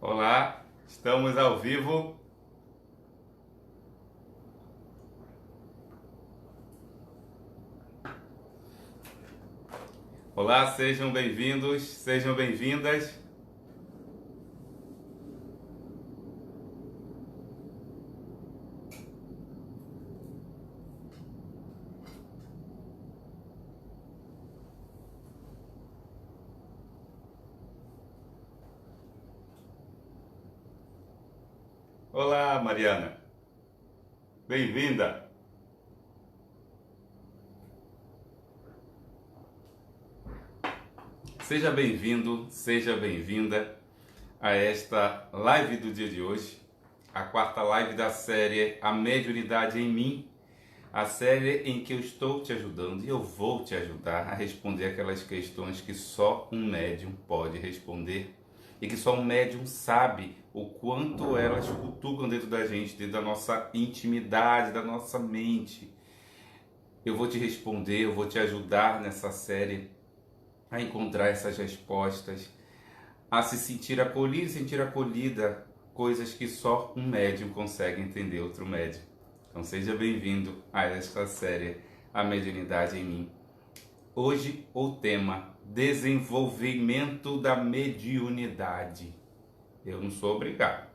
Olá, estamos ao vivo. Olá, sejam bem-vindos, sejam bem-vindas. Olá, Mariana, bem-vinda. Seja bem-vindo, seja bem-vinda a esta live do dia de hoje, a quarta live da série A Mediunidade em Mim, a série em que eu estou te ajudando e eu vou te ajudar a responder aquelas questões que só um médium pode responder e que só um médium sabe o quanto elas cutucam dentro da gente, dentro da nossa intimidade, da nossa mente. Eu vou te responder, eu vou te ajudar nessa série a encontrar essas respostas, a se sentir acolhido e sentir acolhida, coisas que só um médium consegue entender outro médium. Então seja bem-vindo a esta série A Mediunidade em Mim. Hoje o tema: desenvolvimento da mediunidade. Eu não sou obrigado.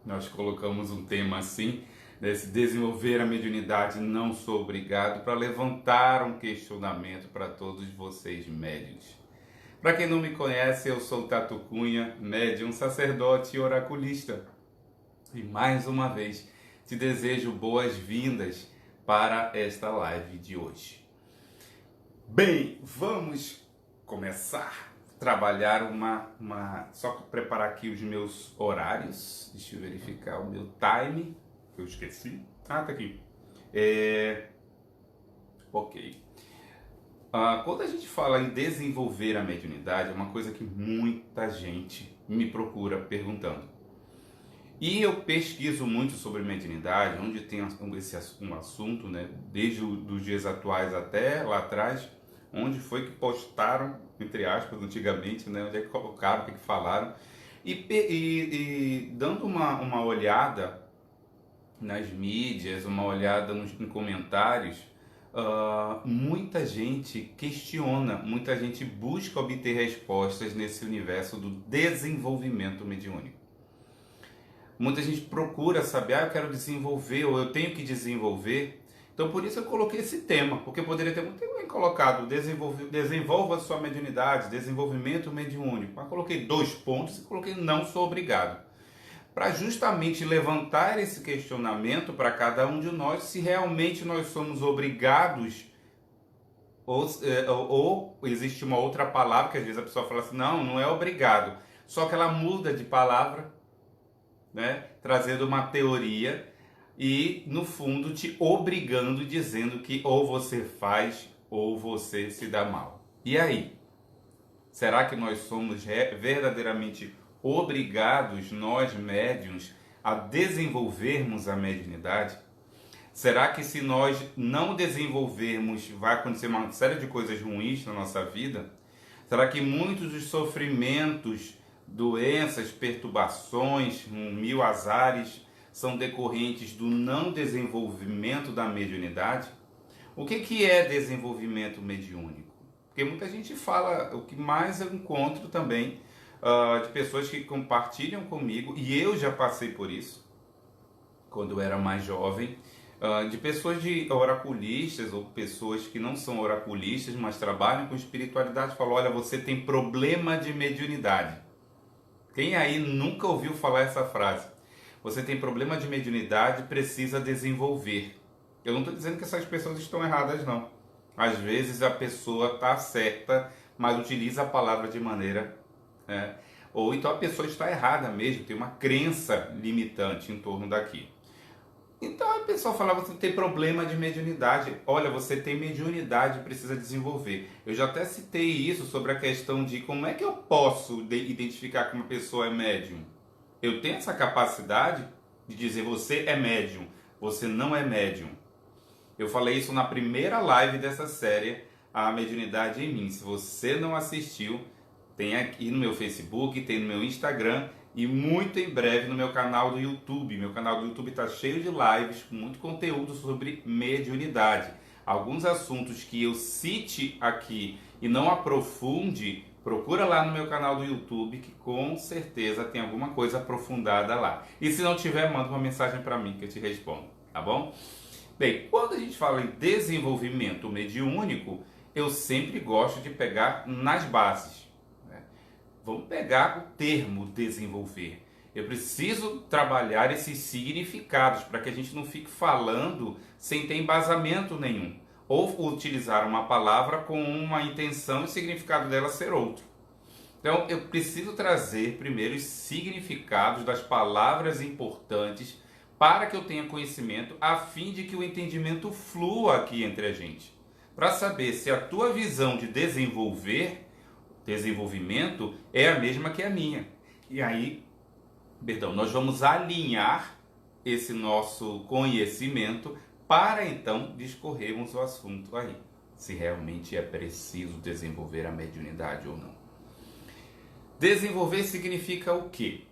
Nós colocamos um tema assim, desse desenvolver a mediunidade, não sou obrigado, para levantar um questionamento para todos vocês médiuns. Para quem não me conhece, eu sou Tato Cunha, médium, sacerdote e oraculista. E mais uma vez te desejo boas-vindas para esta live de hoje. Bem, vamos começar a trabalhar só preparar aqui os meus horários. Deixa eu verificar o meu time, que eu esqueci. Ah, tá aqui. Ok. Quando a gente fala em desenvolver a mediunidade, é uma coisa que muita gente me procura perguntando. E eu pesquiso muito sobre mediunidade, onde tem um assunto, né, desde os dias atuais até lá atrás, onde foi que postaram, entre aspas, antigamente, né, onde é que colocaram, o que falaram, e dando uma olhada nas mídias, uma olhada em comentários, muita gente questiona, muita gente busca obter respostas nesse universo do desenvolvimento mediúnico. Muita gente procura saber, eu quero desenvolver, ou eu tenho que desenvolver. Então por isso eu coloquei esse tema, porque poderia ter muito bem colocado, desenvolva a sua mediunidade, desenvolvimento mediúnico. Mas coloquei 2 pontos e coloquei não sou obrigado. Para justamente levantar esse questionamento para cada um de nós, se realmente nós somos obrigados, ou existe uma outra palavra que às vezes a pessoa fala assim, não é obrigado. Só que ela muda de palavra, né, trazendo uma teoria e no fundo te obrigando, dizendo que ou você faz ou você se dá mal. E aí? Será que nós somos verdadeiramente obrigados, nós médiuns, a desenvolvermos a mediunidade? Será que se nós não desenvolvermos, vai acontecer uma série de coisas ruins na nossa vida? Será que muitos dos sofrimentos, doenças, perturbações, mil azares, são decorrentes do não desenvolvimento da mediunidade? O que é desenvolvimento mediúnico? Porque muita gente fala, o que mais eu encontro também, de pessoas que compartilham comigo, e eu já passei por isso, quando eu era mais jovem, de pessoas de oraculistas ou pessoas que não são oraculistas, mas trabalham com espiritualidade, falam, olha, você tem problema de mediunidade. Quem aí nunca ouviu falar essa frase? Você tem problema de mediunidade, precisa desenvolver. Eu não estou dizendo que essas pessoas estão erradas, não. Às vezes a pessoa está certa, mas utiliza a palavra de maneira... ou então a pessoa está errada mesmo, tem uma crença limitante em torno daquilo. Então a pessoa falava, você tem problema de mediunidade. Olha, você tem mediunidade, precisa desenvolver. Eu já até citei isso sobre a questão de como é que eu posso identificar que uma pessoa é médium. Eu tenho essa capacidade de dizer você é médium, você não é médium. Eu falei isso na primeira live dessa série, A Mediunidade em Mim. Se você não assistiu, Tem aqui no meu Facebook, tem no meu Instagram e muito em breve no meu canal do YouTube. Meu canal do YouTube está cheio de lives com muito conteúdo sobre mediunidade. Alguns assuntos que eu cite aqui e não aprofunde, procura lá no meu canal do YouTube que com certeza tem alguma coisa aprofundada lá. E se não tiver, manda uma mensagem para mim que eu te respondo, tá bom? Bem, quando a gente fala em desenvolvimento mediúnico, eu sempre gosto de pegar nas bases. Vamos pegar o termo desenvolver. Eu preciso trabalhar esses significados para que a gente não fique falando sem ter embasamento nenhum. Ou utilizar uma palavra com uma intenção e o significado dela ser outro. Então, eu preciso trazer primeiro os significados das palavras importantes para que eu tenha conhecimento, a fim de que o entendimento flua aqui entre a gente. Para saber se a tua visão de desenvolvimento é a mesma que a minha. E aí, nós vamos alinhar esse nosso conhecimento para então discorrermos o assunto aí, se realmente é preciso desenvolver a mediunidade ou não. Desenvolver significa o quê?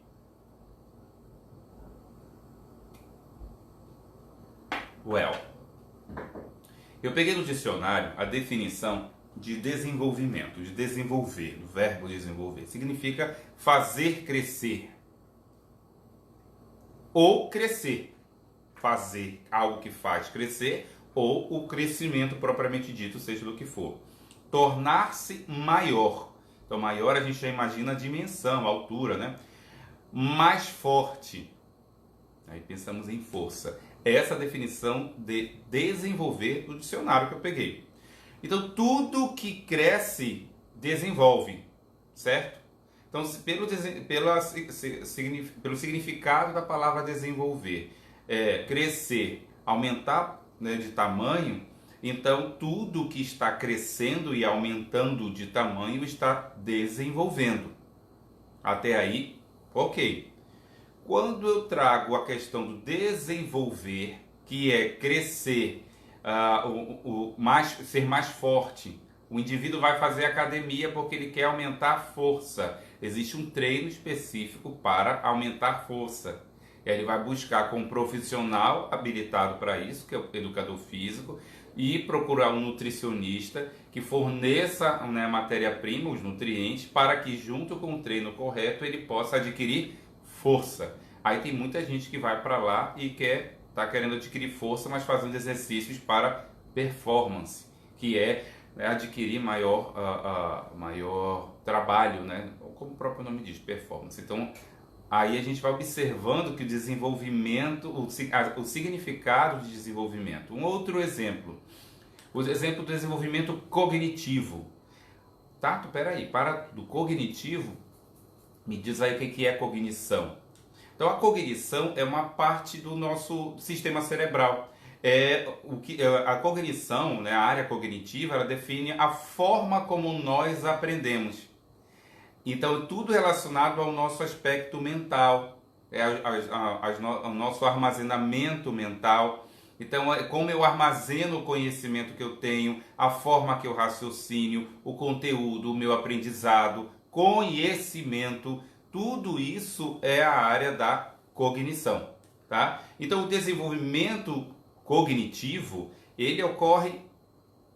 Eu peguei no dicionário a definição de desenvolvimento, de desenvolver, do verbo desenvolver. Significa fazer crescer ou crescer. Fazer algo que faz crescer ou o crescimento propriamente dito, seja do que for. Tornar-se maior. Então, maior a gente já imagina a dimensão, a altura, né? Mais forte. Aí pensamos em força. Essa é a definição de desenvolver do dicionário que eu peguei. Então, tudo que cresce, desenvolve, certo? Então, pelo significado da palavra desenvolver, crescer, aumentar, né, de tamanho, então tudo que está crescendo e aumentando de tamanho está desenvolvendo. Até aí, ok. Quando eu trago a questão do desenvolver, que é crescer, ser mais forte, o indivíduo vai fazer academia porque ele quer aumentar a força. Existe um treino específico para aumentar força. Ele vai buscar com um profissional habilitado para isso, que é o educador físico, e procurar um nutricionista que forneça, né, a matéria-prima, os nutrientes, para que junto com o treino correto ele possa adquirir força. Aí tem muita gente que vai para lá e está querendo adquirir força, mas fazendo exercícios para performance, que é, né, adquirir maior trabalho, né? Como o próprio nome diz, performance. Então, aí a gente vai observando que o desenvolvimento, o significado de desenvolvimento. Um outro exemplo, o exemplo do desenvolvimento cognitivo. Tá? Peraí, para do cognitivo, me diz aí o que é cognição. Então, a cognição é uma parte do nosso sistema cerebral. A cognição, né, a área cognitiva, ela define a forma como nós aprendemos. Então, tudo relacionado ao nosso aspecto mental, ao nosso armazenamento mental. Então, como eu armazeno o conhecimento que eu tenho, a forma que eu raciocínio, o conteúdo, o meu aprendizado, conhecimento, tudo isso é a área da cognição, tá? Então, o desenvolvimento cognitivo, ele ocorre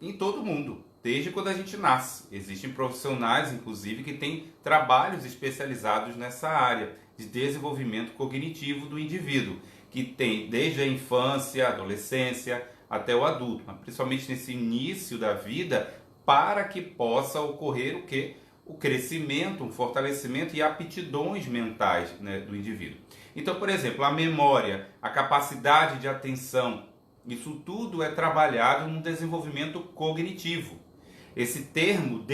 em todo mundo, desde quando a gente nasce. Existem profissionais, inclusive, que têm trabalhos especializados nessa área de desenvolvimento cognitivo do indivíduo, que tem desde a infância, adolescência, até o adulto, mas principalmente nesse início da vida, para que possa ocorrer o quê? O crescimento, um fortalecimento e aptidões mentais, né, do indivíduo. Então, por exemplo, a memória, a capacidade de atenção, isso tudo é trabalhado no desenvolvimento cognitivo. Esse termo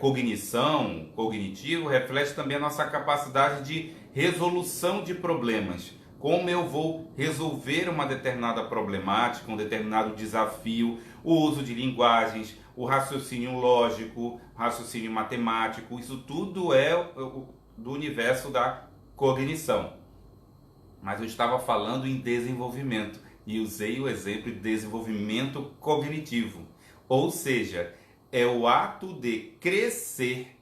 cognição, cognitivo, reflete também a nossa capacidade de resolução de problemas. Como eu vou resolver uma determinada problemática, um determinado desafio, o uso de linguagens, o raciocínio lógico, o raciocínio matemático, isso tudo é do universo da cognição. Mas eu estava falando em desenvolvimento e usei o exemplo de desenvolvimento cognitivo. Ou seja, é o ato de crescer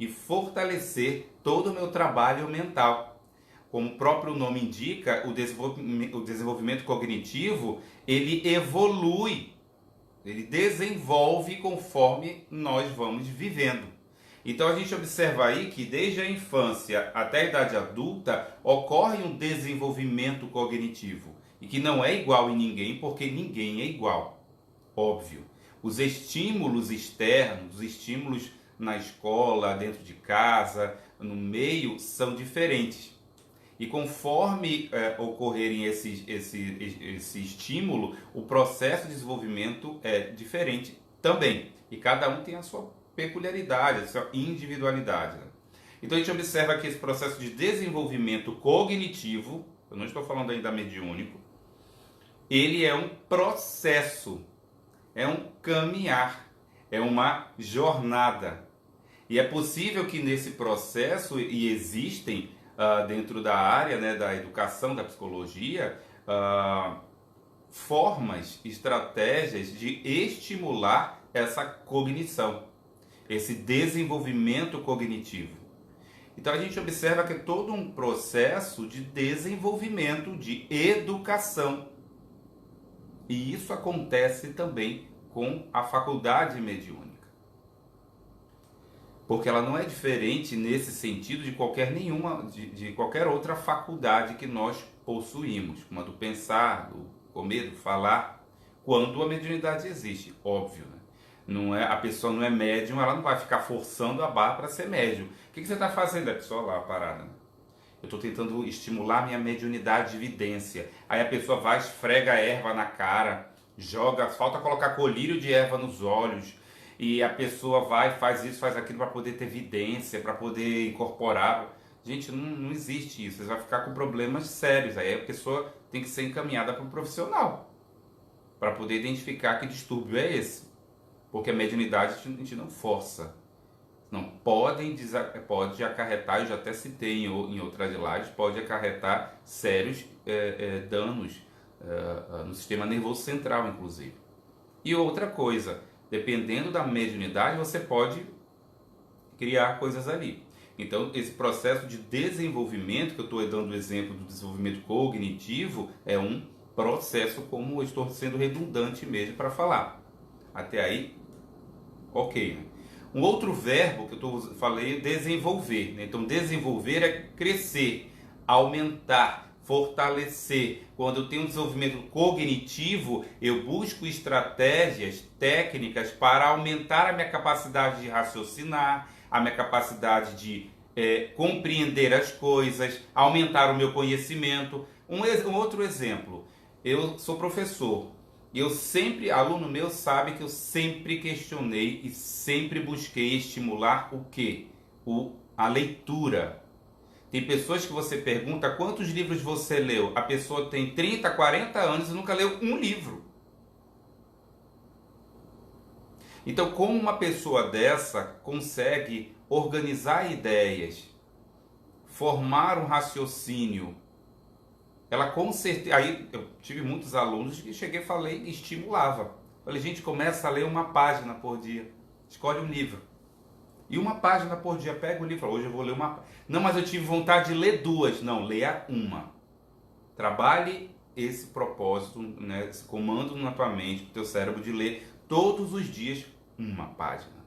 e fortalecer todo o meu trabalho mental. Como o próprio nome indica, o desenvolvimento cognitivo, ele evolui, ele desenvolve conforme nós vamos vivendo. Então a gente observa aí que desde a infância até a idade adulta ocorre um desenvolvimento cognitivo e que não é igual em ninguém, porque ninguém é igual, óbvio. Os estímulos externos, os estímulos na escola, dentro de casa, no meio, são diferentes. E conforme ocorrerem esse estímulo, o processo de desenvolvimento é diferente também. E cada um tem a sua peculiaridade, a sua individualidade. Então a gente observa que esse processo de desenvolvimento cognitivo, eu não estou falando ainda mediúnico, ele é um processo, é um caminhar, é uma jornada. E é possível que nesse processo, e existem dentro da área, né, da educação, da psicologia, formas, estratégias de estimular essa cognição, esse desenvolvimento cognitivo. Então a gente observa que é todo um processo de desenvolvimento, de educação. E isso acontece também com a faculdade mediúnica. Porque ela não é diferente nesse sentido de qualquer outra faculdade que nós possuímos, como a do pensar, do comer, do falar, quando a mediunidade existe, óbvio, né? Não é, a pessoa não é médium, ela não vai ficar forçando a barra para ser médium. O que você está fazendo? A pessoa lá parada, né? Eu estou tentando estimular minha mediunidade de evidência. Aí a pessoa vai, esfrega a erva na cara, joga, falta colocar colírio de erva nos olhos, e a pessoa vai, faz isso, faz aquilo para poder ter evidência, para poder incorporar. Gente, não existe isso. Você vai ficar com problemas sérios. Aí a pessoa tem que ser encaminhada para um profissional para poder identificar que distúrbio é esse. Porque a mediunidade a gente não força. Não pode acarretar, eu já até citei em outras lives, pode acarretar sérios danos no sistema nervoso central, inclusive. E outra coisa, dependendo da mediunidade, você pode criar coisas ali. Então, esse processo de desenvolvimento, que eu estou dando o exemplo do desenvolvimento cognitivo, é um processo, como eu estou sendo redundante mesmo para falar. Até aí, ok, né? Um outro verbo que eu falei é desenvolver, né? Então, desenvolver é crescer, aumentar, fortalecer. Quando eu tenho um desenvolvimento cognitivo, eu busco estratégias, técnicas para aumentar a minha capacidade de raciocinar, a minha capacidade de compreender as coisas, aumentar o meu conhecimento. Um outro exemplo, eu sou professor. Aluno meu sabe que eu sempre questionei e sempre busquei estimular o quê? A leitura. Tem pessoas que você pergunta quantos livros você leu. A pessoa tem 30, 40 anos e nunca leu um livro. Então, como uma pessoa dessa consegue organizar ideias, formar um raciocínio? Ela com certeza... Aí eu tive muitos alunos que cheguei e falei e estimulava. Falei, gente, começa a ler uma página por dia. Escolhe um livro. E uma página por dia. Pega o livro. Hoje eu vou ler uma... Não, mas eu tive vontade de ler duas. Não, leia uma. Trabalhe esse propósito, né, esse comando na tua mente, no teu cérebro, de ler todos os dias uma página.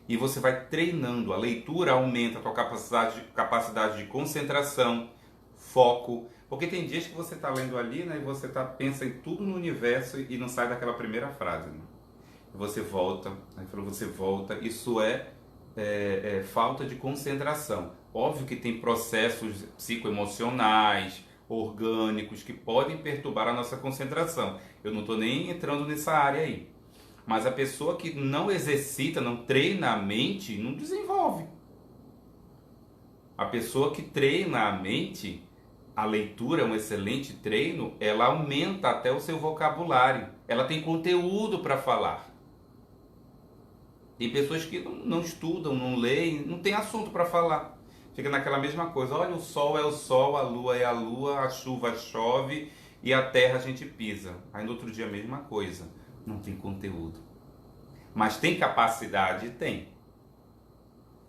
E você vai treinando. A leitura aumenta a tua capacidade de concentração, foco. Porque tem dias que você está lendo ali, né, e você pensa em tudo no universo e não sai daquela primeira frase. Né? E você volta, isso é falta de concentração. Óbvio que tem processos psicoemocionais, orgânicos, que podem perturbar a nossa concentração. Eu não estou nem entrando nessa área aí. Mas a pessoa que não exercita, não treina a mente, não desenvolve. A pessoa que treina a mente... A leitura é um excelente treino, ela aumenta até o seu vocabulário. Ela tem conteúdo para falar. Tem pessoas que não estudam, não leem, não tem assunto para falar. Fica naquela mesma coisa. Olha, o sol é o sol, a lua é a lua, a chuva chove e a terra a gente pisa. Aí no outro dia a mesma coisa. Não tem conteúdo. Mas tem capacidade? Tem.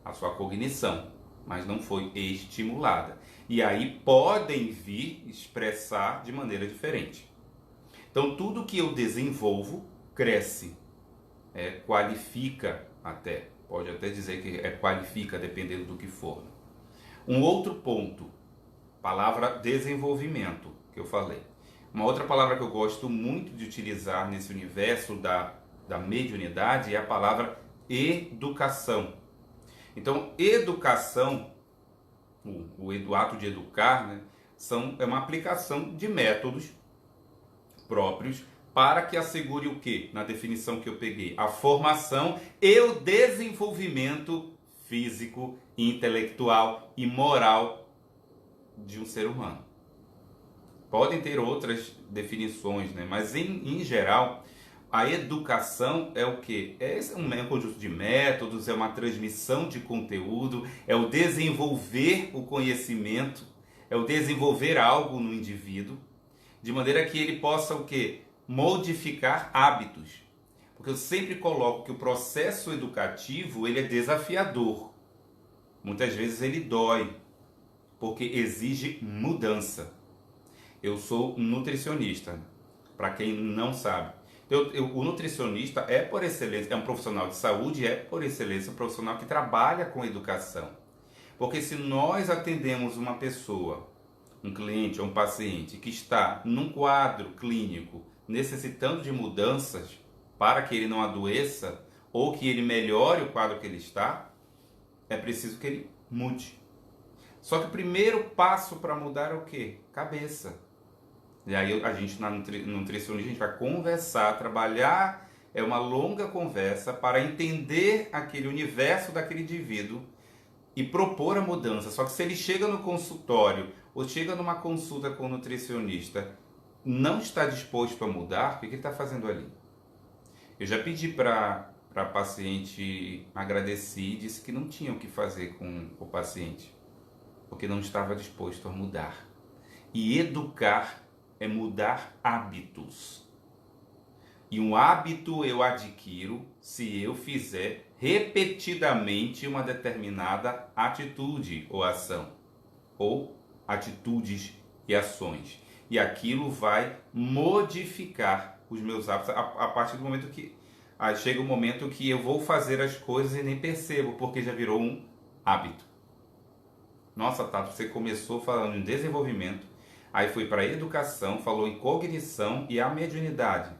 a sua cognição, mas não foi estimulada. E aí podem vir expressar de maneira diferente. Então tudo que eu desenvolvo cresce, qualifica até, pode até dizer que qualifica dependendo do que for. Um outro ponto, palavra desenvolvimento, que eu falei. Uma outra palavra que eu gosto muito de utilizar nesse universo da mediunidade é a palavra educação. Então, educação, o ato de educar, né, é uma aplicação de métodos próprios para que assegure o quê? Na definição que eu peguei, a formação e o desenvolvimento físico, intelectual e moral de um ser humano. Podem ter outras definições, né? Mas em geral, a educação é o quê? É um conjunto de métodos, é uma transmissão de conteúdo, é o desenvolver o conhecimento, é o desenvolver algo no indivíduo, de maneira que ele possa o quê? Modificar hábitos. Porque eu sempre coloco que o processo educativo ele é desafiador. Muitas vezes ele dói, porque exige mudança. Eu sou nutricionista, para quem não sabe. O nutricionista é por excelência, é um profissional de saúde, é por excelência um profissional que trabalha com educação. Porque se nós atendemos uma pessoa, um cliente ou um paciente que está num quadro clínico necessitando de mudanças para que ele não adoeça ou que ele melhore o quadro que ele está, é preciso que ele mude. Só que o primeiro passo para mudar é o quê? Cabeça. E aí a gente, na nutricionista, a gente vai conversar, trabalhar, é uma longa conversa para entender aquele universo daquele indivíduo e propor a mudança. Só que se ele chega no consultório ou chega numa consulta com o nutricionista, não está disposto a mudar, o que ele está fazendo ali? Eu já pedi para a paciente agradecer e disse que não tinha o que fazer com o paciente, porque não estava disposto a mudar. E educar é mudar hábitos. E um hábito eu adquiro se eu fizer repetidamente uma determinada atitude ou ação, ou atitudes e ações. E aquilo vai modificar os meus hábitos a partir do momento que chega um momento que eu vou fazer as coisas e nem percebo, porque já virou um hábito. Nossa, Tato, você começou falando em desenvolvimento, aí foi para educação, falou em cognição e a mediunidade.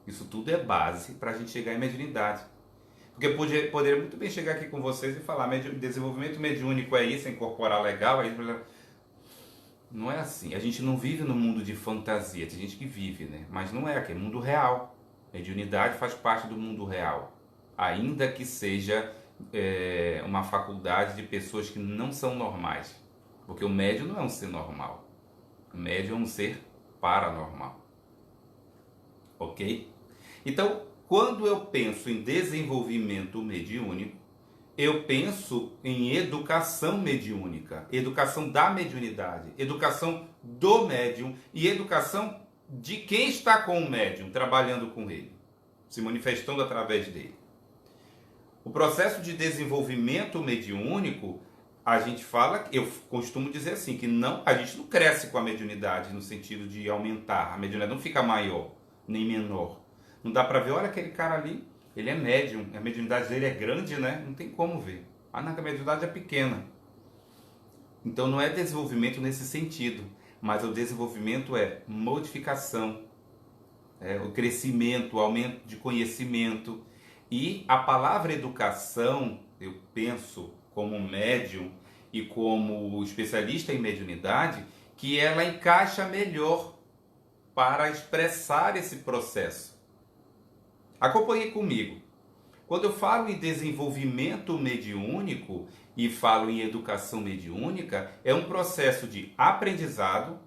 Isso tudo é base para a gente chegar em mediunidade. Porque eu poderia muito bem chegar aqui com vocês e falar, desenvolvimento mediúnico é isso, é incorporar legal, é isso. Não é assim. A gente não vive no mundo de fantasia, tem gente que vive, né? Mas não é, aqui é mundo real. Mediunidade faz parte do mundo real. Ainda que seja uma faculdade de pessoas que não são normais. Porque o médium não é um ser normal. O médium é um ser paranormal. Ok? Então, quando eu penso em desenvolvimento mediúnico, eu penso em educação mediúnica, educação da mediunidade, educação do médium e educação de quem está com o médium, trabalhando com ele, se manifestando através dele. O processo de desenvolvimento mediúnico, a gente fala, eu costumo dizer assim, que a gente não cresce com a mediunidade no sentido de aumentar, a mediunidade não fica maior nem menor. Não dá para ver, olha aquele cara ali, ele é médium, a mediunidade dele é grande, né? Não tem como ver. Não, a mediunidade é pequena. Então não é desenvolvimento nesse sentido, mas o desenvolvimento é modificação, o crescimento, o aumento de conhecimento. E a palavra educação, eu penso como médium e como especialista em mediunidade, que ela encaixa melhor para expressar esse processo. Acompanhe comigo. Quando eu falo em desenvolvimento mediúnico e falo em educação mediúnica, é um processo de aprendizado.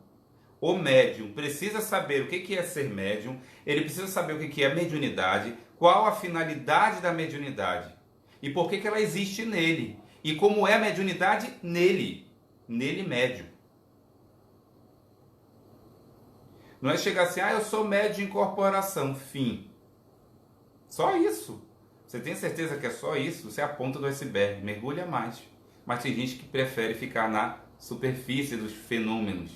O médium precisa saber o que é ser médium, ele precisa saber o que é mediunidade, qual a finalidade da mediunidade e por que ela existe nele e como é a mediunidade nele médium. Não é chegar assim, eu sou médium de incorporação, fim. Só isso. Você tem certeza que é só isso? Você é a ponta do iceberg, mergulha mais. Mas tem gente que prefere ficar na superfície dos fenômenos.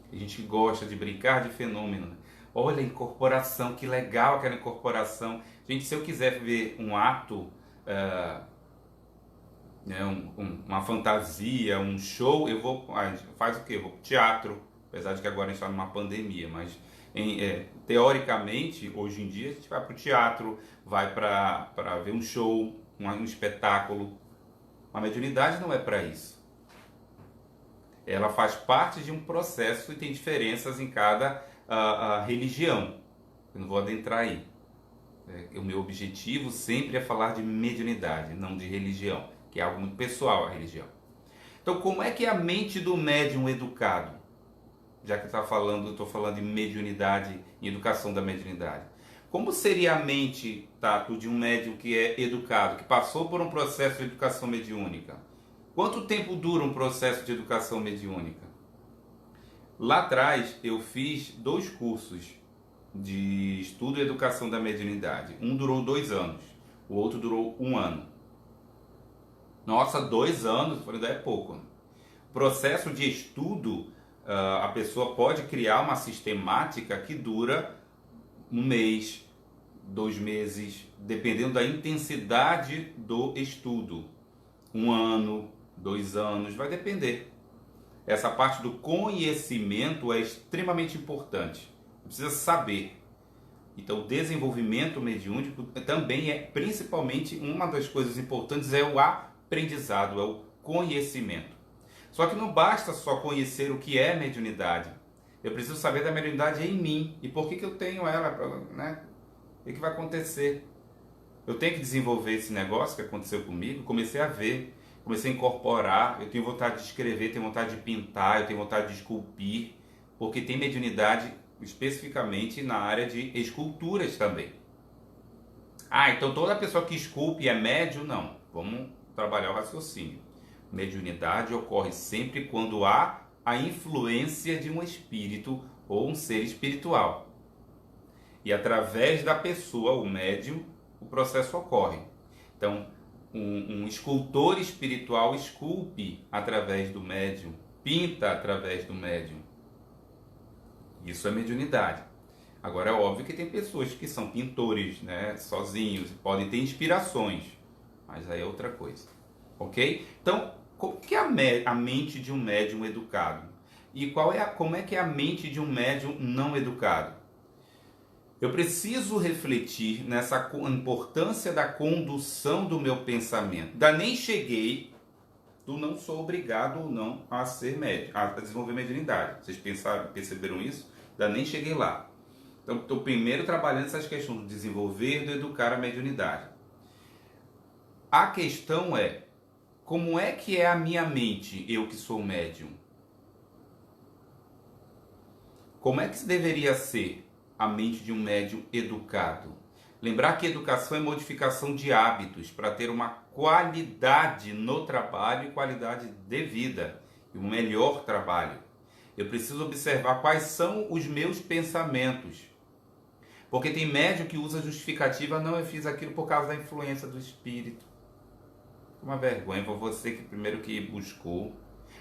Tem gente que gosta de brincar de fenômeno. Olha a incorporação, que legal aquela incorporação. Gente, se eu quiser ver um ato, uma fantasia, um show, eu vou. A gente faz o quê? Eu vou pro teatro, apesar de que agora a gente está numa pandemia, mas teoricamente, hoje em dia, a gente vai pro teatro, vai para ver um show, um espetáculo. A mediunidade não é para isso. Ela faz parte de um processo e tem diferenças em cada religião. Eu não vou adentrar aí. O meu objetivo sempre é falar de mediunidade, não de religião, que é algo muito pessoal a religião. Então, como é que é a mente do médium educado? Já que estou falando de mediunidade e educação da mediunidade. Como seria a mente, Tato, de um médium que é educado, que passou por um processo de educação mediúnica? Quanto tempo dura um processo de educação mediúnica? Lá atrás eu fiz 2 cursos de estudo e educação da mediunidade. Um durou 2 anos, o outro durou 1 ano. Nossa, 2 anos, eu falei, é pouco. Processo de estudo, a pessoa pode criar uma sistemática que dura 1 mês, 2 meses, dependendo da intensidade do estudo. 1 ano, 2 anos, vai depender. Essa parte do conhecimento é extremamente importante. Precisa saber. Então, o desenvolvimento mediúnico também principalmente, uma das coisas importantes é o aprendizado, é o conhecimento. Só que não basta só conhecer o que é mediunidade. Eu preciso saber da mediunidade em mim. E por que eu tenho ela, né? O que vai acontecer? Eu tenho que desenvolver esse negócio que aconteceu comigo. Comecei a ver, comecei a incorporar. Eu tenho vontade de escrever, tenho vontade de pintar, eu tenho vontade de esculpir. Porque tem mediunidade especificamente na área de esculturas também. Então toda pessoa que esculpe é médium? Não. Vamos trabalhar o raciocínio. Mediunidade ocorre sempre quando há a influência de um espírito ou um ser espiritual. E através da pessoa, o médium, o processo ocorre. Então, um escultor espiritual esculpe através do médium, pinta através do médium. Isso é mediunidade. Agora é óbvio que tem pessoas que são pintores, né, sozinhos, podem ter inspirações, mas aí é outra coisa. Ok? Então, como que é a mente de um médium educado? E como é que é a mente de um médium não educado? Eu preciso refletir nessa importância da condução do meu pensamento. Ainda nem cheguei, eu não sou obrigado ou não a ser médium, a desenvolver mediunidade. Vocês perceberam isso? Ainda nem cheguei lá. Então, estou primeiro trabalhando essas questões do desenvolver e do educar a mediunidade. A questão é, como é que é a minha mente, eu que sou médium? Como é que deveria ser a mente de um médium educado? Lembrar que educação é modificação de hábitos para ter uma qualidade no trabalho e qualidade de vida. E um melhor trabalho. Eu preciso observar quais são os meus pensamentos. Porque tem médium que usa justificativa, não, eu fiz aquilo por causa da influência do espírito. Uma vergonha, foi você que primeiro que buscou.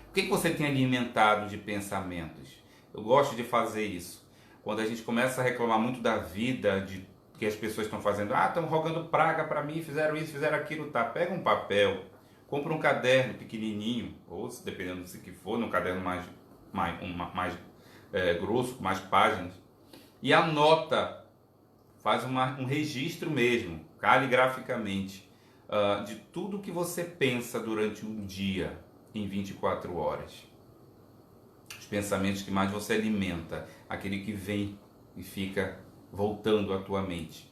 O que você tem alimentado de pensamentos? Eu gosto de fazer isso. Quando a gente começa a reclamar muito da vida, de que as pessoas estão fazendo, estão rogando praga para mim, fizeram isso, fizeram aquilo, tá? Pega um papel, compra um caderno pequenininho, ou dependendo do que for, um caderno mais grosso, com mais páginas, e anota, faz um registro mesmo, caligraficamente, de tudo que você pensa durante um dia, em 24 horas. Os pensamentos que mais você alimenta, aquele que vem e fica voltando à tua mente.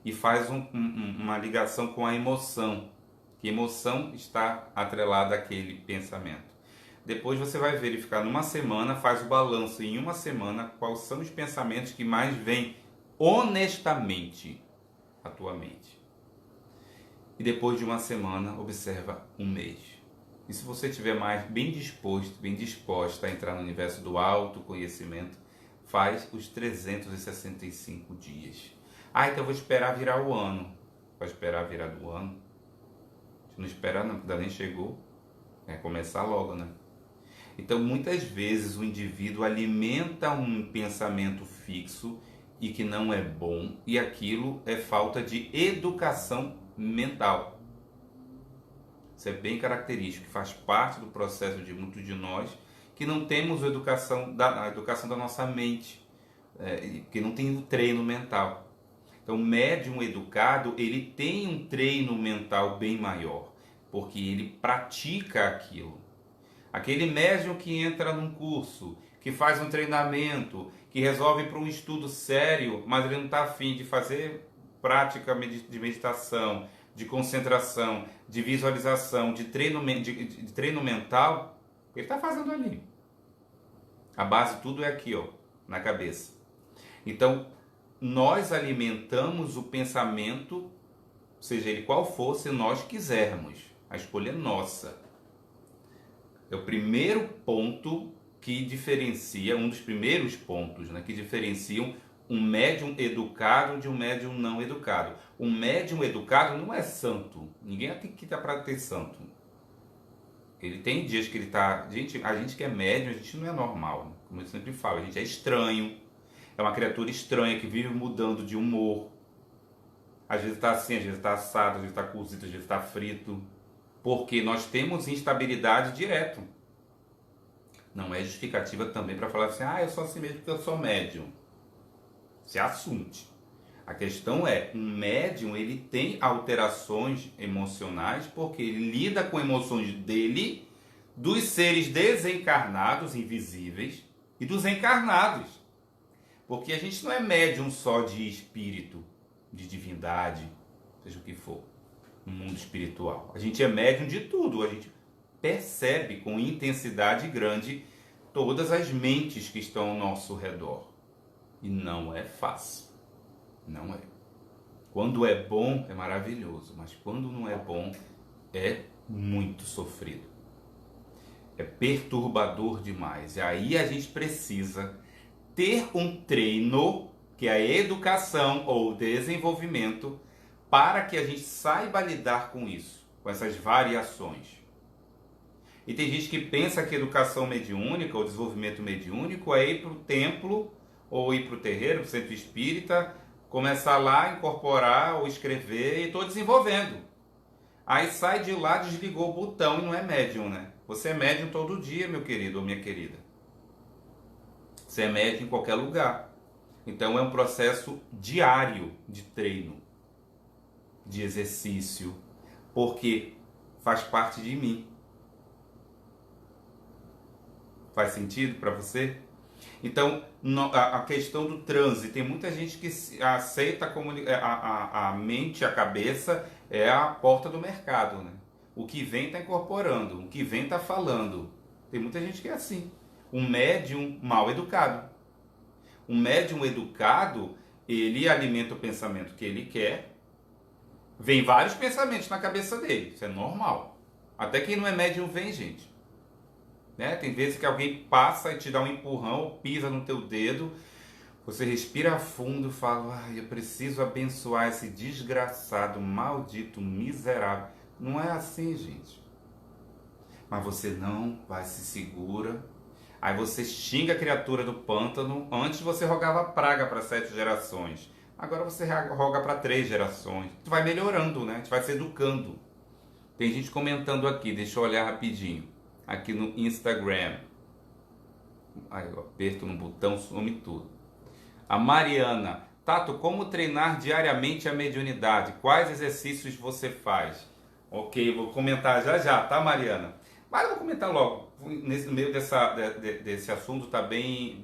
E faz uma ligação com a emoção, que emoção está atrelada àquele pensamento. Depois você vai verificar numa semana, faz o balanço em uma semana, quais são os pensamentos que mais vêm honestamente à tua mente. E depois de uma semana, observa um mês. E se você estiver bem disposta a entrar no universo do autoconhecimento, faz os 365 dias. Então eu vou esperar virar o ano para esperar a virada do ano. A gente não espera não, ainda nem chegou. É começar logo, né? Então, muitas vezes o indivíduo alimenta um pensamento fixo e que não é bom, e aquilo é falta de educação mental. Isso é bem característico, faz parte do processo de muitos de nós que não temos a educação da nossa mente, que não tem o treino mental. Então, o médium educado, ele tem um treino mental bem maior, porque ele pratica aquilo. Aquele médium que entra num curso, que faz um treinamento, que resolve para um estudo sério, mas ele não está afim de fazer prática de meditação, de concentração, de visualização, de treino mental, ele está fazendo ali. A base de tudo é aqui, ó, na cabeça. Então, nós alimentamos o pensamento, seja ele qual for, se nós quisermos. A escolha é nossa. É o primeiro ponto que diferencia, um dos primeiros pontos, né, que diferenciam um médium educado de um médium não educado. Um médium educado não é santo. Ninguém tem que estar para ter santo. Ele tem dias que ele está... A gente que é médium, a gente não é normal. Como eu sempre falo, a gente é estranho. É uma criatura estranha que vive mudando de humor. Às vezes está assim, às vezes está assado, às vezes está cozido, às vezes está frito. Porque nós temos instabilidade direto. Não é justificativa também para falar assim, eu sou assim mesmo porque eu sou médium. Se assunte. A questão é, um médium, ele tem alterações emocionais porque ele lida com emoções dele, dos seres desencarnados, invisíveis, e dos encarnados. Porque a gente não é médium só de espírito, de divindade, seja o que for, no mundo espiritual. A gente é médium de tudo, a gente percebe com intensidade grande todas as mentes que estão ao nosso redor. E não é fácil. Não é. Quando é bom, é maravilhoso. Mas quando não é bom, é muito sofrido. É perturbador demais. E aí a gente precisa ter um treino, que é a educação ou desenvolvimento, para que a gente saiba lidar com isso, com essas variações. E tem gente que pensa que educação mediúnica ou desenvolvimento mediúnico é ir para o templo ou ir para o terreiro, para o centro espírita, começar lá a incorporar ou escrever e estou desenvolvendo. Aí sai de lá, desligou o botão e não é médium, né? Você é médium todo dia, meu querido ou minha querida. Você é médium em qualquer lugar. Então é um processo diário de treino, de exercício, porque faz parte de mim. Faz sentido para você? Então, a questão do transe, tem muita gente que aceita como a mente, a cabeça é a porta do mercado, né? O que vem está incorporando, o que vem está falando. Tem muita gente que é assim. Um médium mal educado. Um médium educado, ele alimenta o pensamento que ele quer. Vem vários pensamentos na cabeça dele, isso é normal. Até quem não é médium vem, gente. Né? Tem vezes que alguém passa e te dá um empurrão, pisa no teu dedo, você respira fundo e fala, eu preciso abençoar esse desgraçado, maldito, miserável. Não é assim, gente. Mas você não vai, se segura. Aí você xinga a criatura do pântano. Antes você rogava praga para 7 gerações. Agora você roga para 3 gerações. Tu vai melhorando, né? A gente vai se educando. Tem gente comentando aqui, deixa eu olhar rapidinho. Aqui no Instagram. Aí eu aperto no botão, some tudo. A Mariana. Tato, como treinar diariamente a mediunidade? Quais exercícios você faz? Ok, vou comentar já já, tá, Mariana? Mas eu vou comentar logo. Nesse meio desse assunto está bem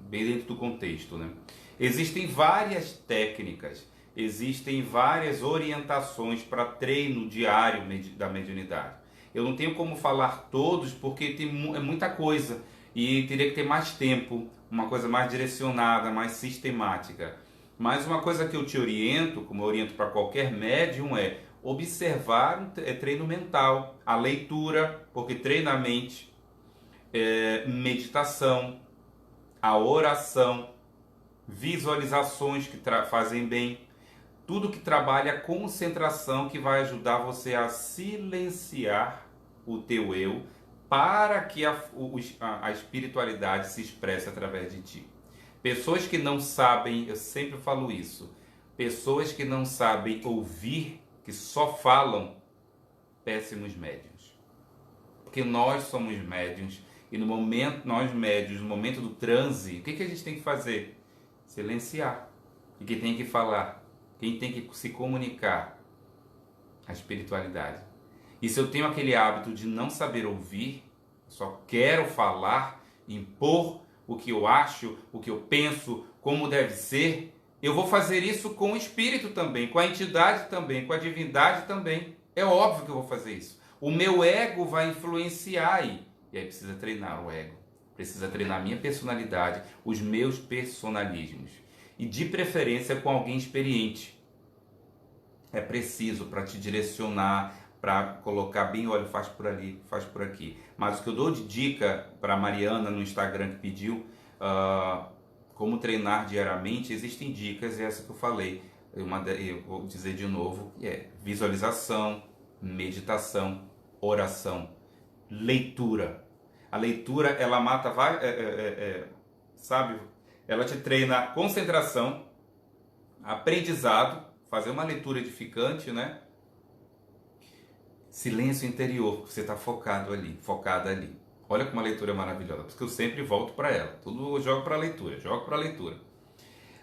dentro do contexto, né? Existem várias técnicas, existem várias orientações para treino diário da mediunidade. Eu não tenho como falar todos porque é muita coisa e teria que ter mais tempo, uma coisa mais direcionada, mais sistemática. Mas uma coisa que eu te oriento, como eu oriento para qualquer médium, é observar um treino mental, a leitura, porque treina a mente, meditação, a oração, visualizações que fazem bem, Tudo que trabalha a concentração, que vai ajudar você a silenciar o teu eu para que a espiritualidade se expresse através de ti. Pessoas que não sabem, eu sempre falo isso, pessoas que não sabem ouvir, que só falam, péssimos médiuns. Porque nós somos médiuns e no momento, nós médiuns, no momento do transe, o que a gente tem que fazer? Silenciar. E quem tem que falar? Quem tem que se comunicar? A espiritualidade. E se eu tenho aquele hábito de não saber ouvir, só quero falar, impor o que eu acho, o que eu penso, como deve ser, eu vou fazer isso com o espírito também, com a entidade também, com a divindade também. É óbvio que eu vou fazer isso. O meu ego vai influenciar aí. E aí precisa treinar o ego. Precisa treinar a minha personalidade, os meus personalismos. E de preferência com alguém experiente. É preciso para te direcionar, para colocar bem, olha, faz por ali, faz por aqui. Mas o que eu dou de dica para a Mariana no Instagram que pediu como treinar diariamente, existem dicas, e essa que eu falei, eu vou dizer de novo, que é visualização, meditação, oração, leitura. A leitura, ela mata várias, sabe? Ela te treina concentração, aprendizado, fazer uma leitura edificante, né? Silêncio interior, você está focado ali, focada ali. Olha como a leitura é maravilhosa, porque eu sempre volto para ela. Tudo eu jogo para a leitura, jogo para a leitura.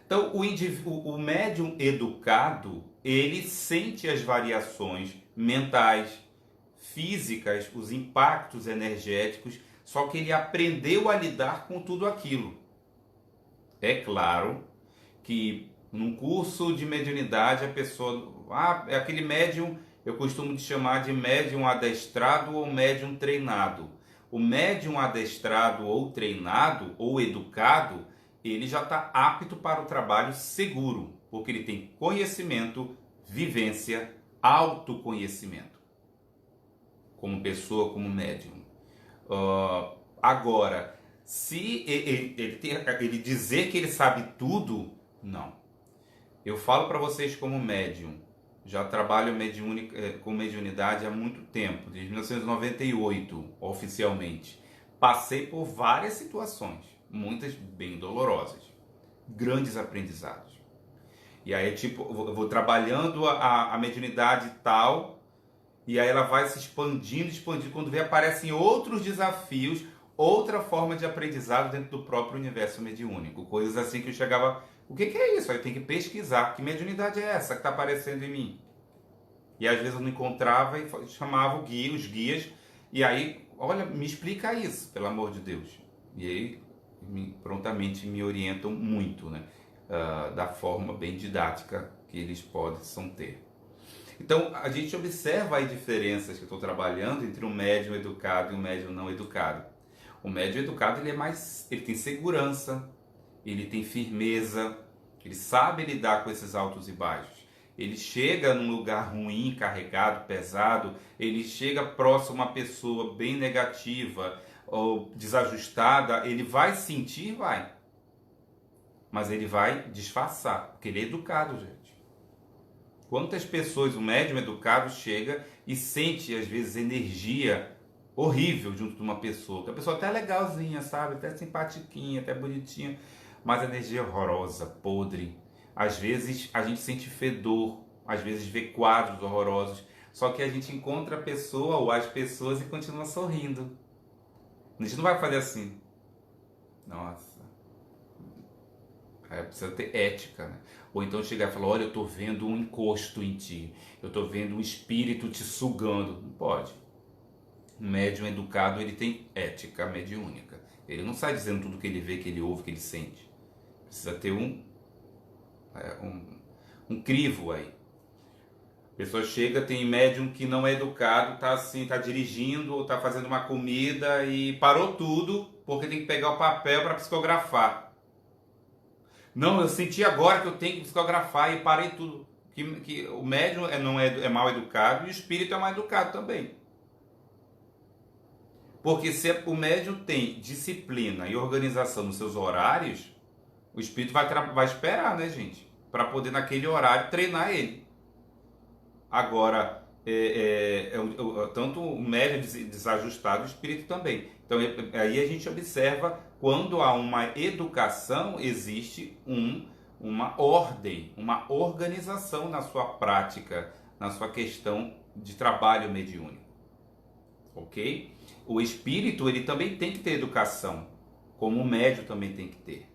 Então, o médium educado, ele sente as variações mentais, físicas, os impactos energéticos, só que ele aprendeu a lidar com tudo aquilo. É claro que num curso de mediunidade a pessoa... é aquele médium, eu costumo chamar de médium adestrado ou médium treinado. O médium adestrado ou treinado ou educado, ele já está apto para o trabalho seguro, porque ele tem conhecimento, vivência, autoconhecimento. Como pessoa, como médium. Agora, se ele dizer que ele sabe tudo, não. Eu falo para vocês como médium, já trabalho com mediunidade há muito tempo, desde 1998, oficialmente. Passei por várias situações, muitas bem dolorosas, grandes aprendizados. E aí, eu vou trabalhando a mediunidade tal, e aí ela vai se expandindo, quando vê, aparecem outros desafios, outra forma de aprendizado dentro do próprio universo mediúnico. Coisas assim que eu chegava... O que é isso? Aí tem que pesquisar. Que mediunidade é essa que está aparecendo em mim? E às vezes eu não encontrava e chamava os guias. E aí, olha, me explica isso, pelo amor de Deus. E aí, prontamente me orientam muito, né? Da forma bem didática que eles possam ter. Então, a gente observa as diferenças que eu estou trabalhando entre um médium educado e um médium não educado. O médium educado, ele tem segurança, ele tem firmeza, ele sabe lidar com esses altos e baixos. Ele chega num lugar ruim, carregado, pesado, ele chega próximo a uma pessoa bem negativa ou desajustada, ele vai sentir, vai. Mas ele vai disfarçar, porque ele é educado, gente. Quantas pessoas o médium educado chega e sente, às vezes, energia horrível junto de uma pessoa. A pessoa até é legalzinha, sabe? Até simpatiquinha, até bonitinha, mas a energia é horrorosa, podre. Às vezes a gente sente fedor, às vezes vê quadros horrorosos, só que a gente encontra a pessoa ou as pessoas e continua sorrindo. A gente não vai fazer assim. Nossa. Aí precisa ter ética, né? Ou então chegar e falar, olha, eu estou vendo um encosto em ti, eu estou vendo um espírito te sugando. Não pode. Um médium educado, ele tem ética mediúnica. Ele não sai dizendo tudo que ele vê, que ele ouve, que ele sente. Precisa ter um crivo aí. A pessoa chega, tem médium que não é educado, tá assim, tá dirigindo ou tá fazendo uma comida e parou tudo porque tem que pegar o papel para psicografar. Não, eu senti agora que eu tenho que psicografar e parei tudo. Que o médium é mal educado e o espírito é mal educado também. Porque se o médium tem disciplina e organização nos seus horários, o espírito vai esperar, né, gente? para poder naquele horário treinar ele. Agora, tanto o médium desajustado, o espírito também. Então, aí a gente observa quando há uma educação, existe uma ordem, uma organização na sua prática, na sua questão de trabalho mediúnico. Ok? O espírito, ele também tem que ter educação, como o médium também tem que ter.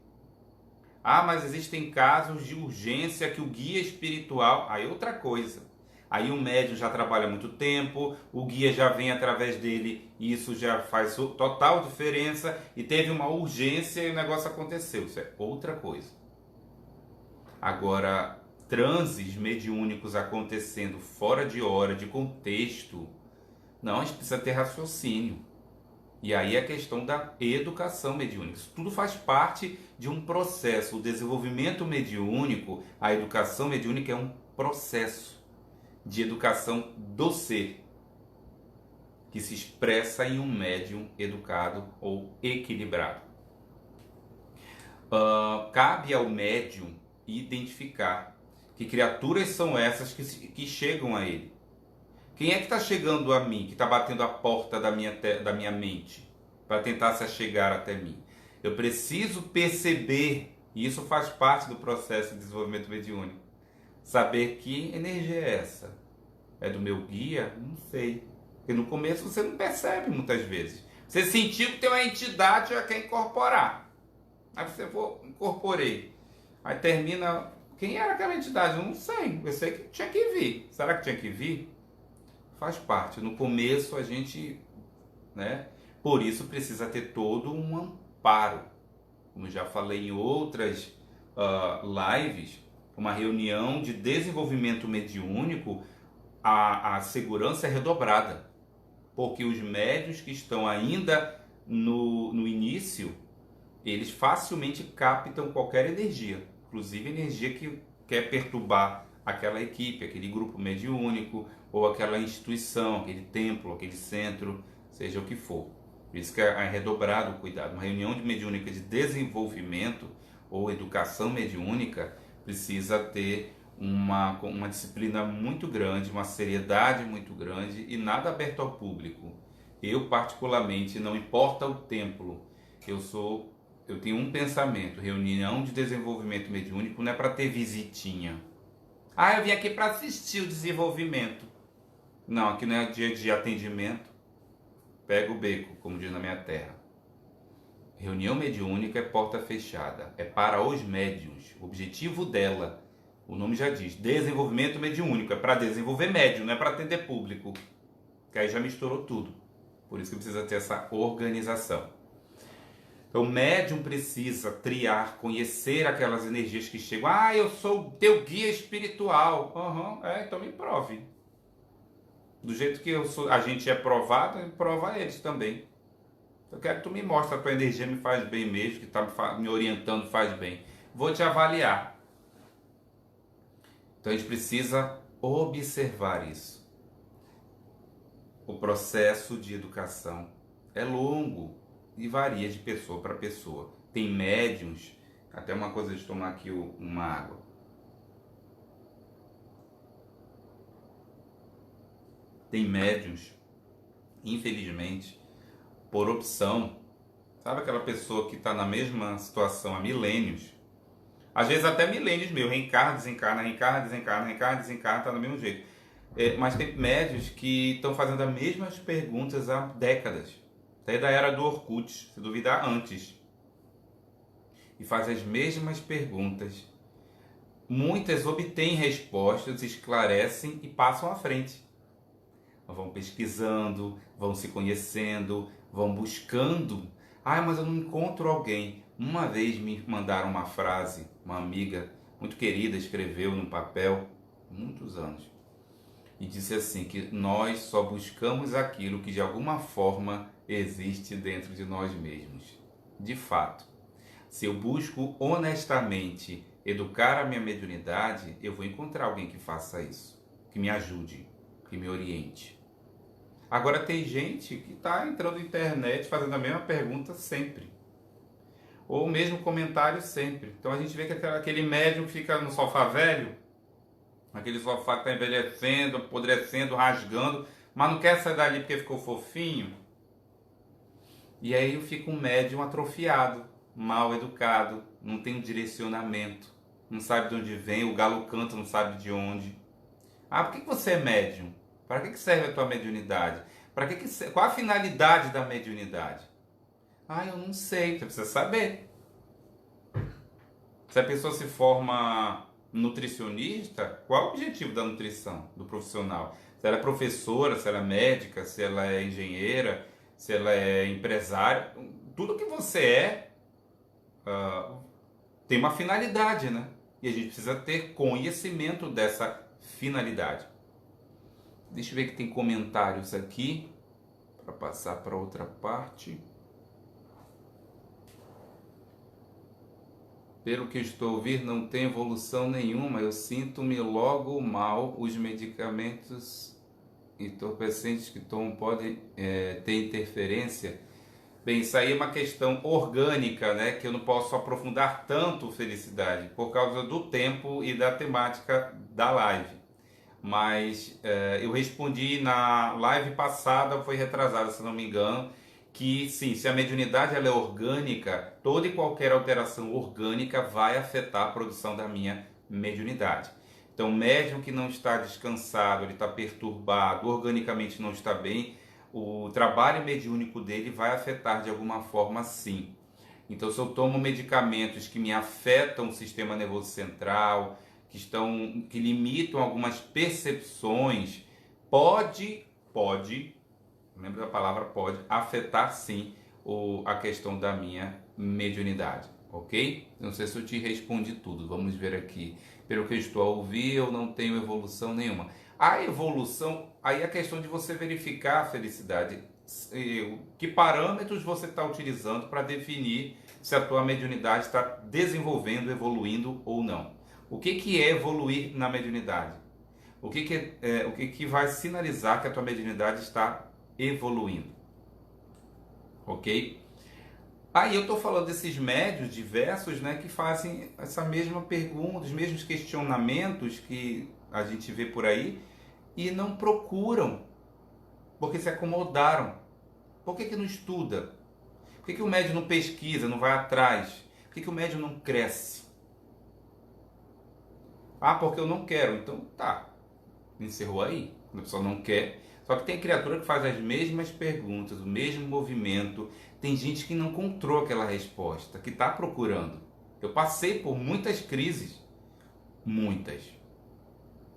Ah, mas existem casos de urgência que o guia espiritual... Aí é outra coisa. Aí o médium já trabalha há muito tempo, o guia já vem através dele e isso já faz total diferença e teve uma urgência e o negócio aconteceu. Isso é outra coisa. Agora, transes mediúnicos acontecendo fora de hora, de contexto, não, a gente precisa ter raciocínio. E aí a questão da educação mediúnica. Isso tudo faz parte de um processo. O desenvolvimento mediúnico, a educação mediúnica é um processo de educação do ser, que se expressa em um médium educado ou equilibrado. Cabe ao médium identificar que criaturas são essas que chegam a ele. Quem é que está chegando a mim, que está batendo a porta da minha mente para tentar se achegar até mim? Eu preciso perceber, e isso faz parte do processo de desenvolvimento mediúnico, saber que energia é essa. É do meu guia? Não sei. Porque no começo você não percebe muitas vezes. Você sentiu que tem uma entidade e já quer incorporar. Aí você incorporei. Aí termina... Quem era aquela entidade? Eu não sei. Eu sei que tinha que vir. Será que tinha que vir? Faz parte. No começo a gente... né? Por isso precisa ter todo um amparo. Como já falei em outras lives, uma reunião de desenvolvimento mediúnico, a segurança é redobrada, porque os médiuns que estão ainda no início, eles facilmente captam qualquer energia, inclusive energia que quer perturbar aquela equipe, aquele grupo mediúnico, ou aquela instituição, aquele templo, aquele centro, seja o que for. Por isso que é redobrado o cuidado. Uma reunião de mediúnica de desenvolvimento ou educação mediúnica precisa ter uma disciplina muito grande, uma seriedade muito grande e nada aberto ao público. Eu, particularmente, não importa o templo, eu tenho um pensamento: reunião de desenvolvimento mediúnico não é para ter visitinha. Ah, eu vim aqui para assistir o desenvolvimento. Não, aqui não é dia de atendimento. Pega o beco, como diz na minha terra. Reunião mediúnica é porta fechada, é para os médiuns. O objetivo dela, o nome já diz, desenvolvimento mediúnico, é para desenvolver médium, não é para atender público. Que aí já misturou tudo. Por isso que precisa ter essa organização. Então o médium precisa triar, conhecer aquelas energias que chegam. Ah, eu sou o teu guia espiritual. Então me prove. Do jeito que a gente é provado, prova eles também. Eu quero que tu me mostre, a tua energia me faz bem mesmo, que está me orientando faz bem. Vou te avaliar. Então a gente precisa observar isso. O processo de educação é longo e varia de pessoa para pessoa. Tem médiuns, até uma coisa de tomar aqui uma água. Tem médiuns, infelizmente, por opção, sabe aquela pessoa que está na mesma situação há milênios? Às vezes até milênios mesmo, reencarna, desencarna, reencarna, desencarna, reencarna, desencarna, está do mesmo jeito. Mas tem médiuns que estão fazendo as mesmas perguntas há décadas, até da era do Orkut, se duvidar antes. E fazem as mesmas perguntas. Muitas obtêm respostas, esclarecem e passam à frente. Vão pesquisando, vão se conhecendo, vão buscando. Ah, mas eu não encontro alguém. Uma vez me mandaram uma frase, uma amiga muito querida escreveu num papel, muitos anos, e disse assim, que nós só buscamos aquilo que de alguma forma existe dentro de nós mesmos. De fato, se eu busco honestamente educar a minha mediunidade, eu vou encontrar alguém que faça isso, que me ajude, que me oriente. Agora tem gente que está entrando na internet fazendo a mesma pergunta sempre. ou o mesmo comentário sempre. Então a gente vê que aquele médium que fica no sofá velho, aquele sofá que está envelhecendo, apodrecendo, rasgando, mas não quer sair dali porque ficou fofinho. E aí fica um médium atrofiado, mal educado, não tem um direcionamento, não sabe de onde vem, o galo canta, não sabe de onde. Ah, por que você é médium? Para que serve a tua mediunidade? Qual a finalidade da mediunidade? Ah, eu não sei, você precisa saber. Se a pessoa se forma nutricionista, qual é o objetivo da nutrição do profissional? Se ela é professora, se ela é médica, se ela é engenheira, se ela é empresária, tudo que você tem uma finalidade, né? E a gente precisa ter conhecimento dessa finalidade. Deixa eu ver que tem comentários aqui para passar para outra parte. Pelo que estou ouvindo, não tem evolução nenhuma. Eu sinto-me logo mal. Os medicamentos entorpecentes que tomo podem ter interferência. Bem, isso aí é uma questão orgânica, né? Que eu não posso aprofundar tanto, Felicidade, por causa do tempo e da temática da live. Mas eu respondi na live passada, foi retrasada, se não me engano, que sim, se a mediunidade ela é orgânica, toda e qualquer alteração orgânica vai afetar a produção da minha mediunidade. Então, o médium que não está descansado, ele está perturbado, organicamente não está bem, o trabalho mediúnico dele vai afetar de alguma forma sim. Então, se eu tomo medicamentos que me afetam o sistema nervoso central, que limitam algumas percepções, pode, lembra da palavra pode, afetar sim a questão da minha mediunidade, ok? Não sei se eu te respondi tudo, vamos ver aqui. Pelo que eu estou a ouvir, eu não tenho evolução nenhuma. A evolução, aí é a questão de você verificar, Felicidade, que parâmetros você está utilizando para definir se a tua mediunidade está desenvolvendo, evoluindo ou não. O que é evoluir na mediunidade? O que vai sinalizar que a tua mediunidade está evoluindo? Ok? Aí eu estou falando desses médios diversos, né, que fazem essa mesma pergunta, os mesmos questionamentos que a gente vê por aí e não procuram, porque se acomodaram. Por que não estuda? Por que o médium não pesquisa, não vai atrás? Por que o médium não cresce? Ah, porque eu não quero. Então tá, encerrou aí. A pessoa não quer. Só que tem criatura que faz as mesmas perguntas, o mesmo movimento. Tem gente que não encontrou aquela resposta, que está procurando. Eu passei por muitas crises, muitas,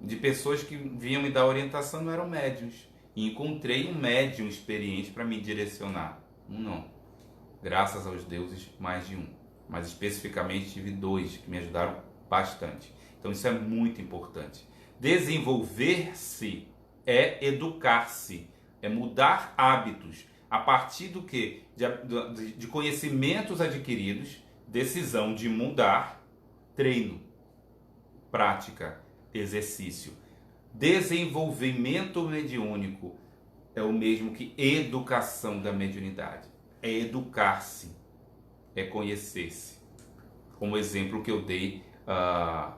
de pessoas que vinham me dar orientação, não eram médiuns. E encontrei um médium experiente para me direcionar. Um não. Graças aos deuses, mais de um. Mas especificamente tive 2 que me ajudaram bastante. Então isso é muito importante. Desenvolver-se é educar-se, é mudar hábitos. A partir do que? De conhecimentos adquiridos, decisão de mudar, treino, prática, exercício. Desenvolvimento mediúnico é o mesmo que educação da mediunidade. É educar-se, é conhecer-se. Como exemplo que eu dei,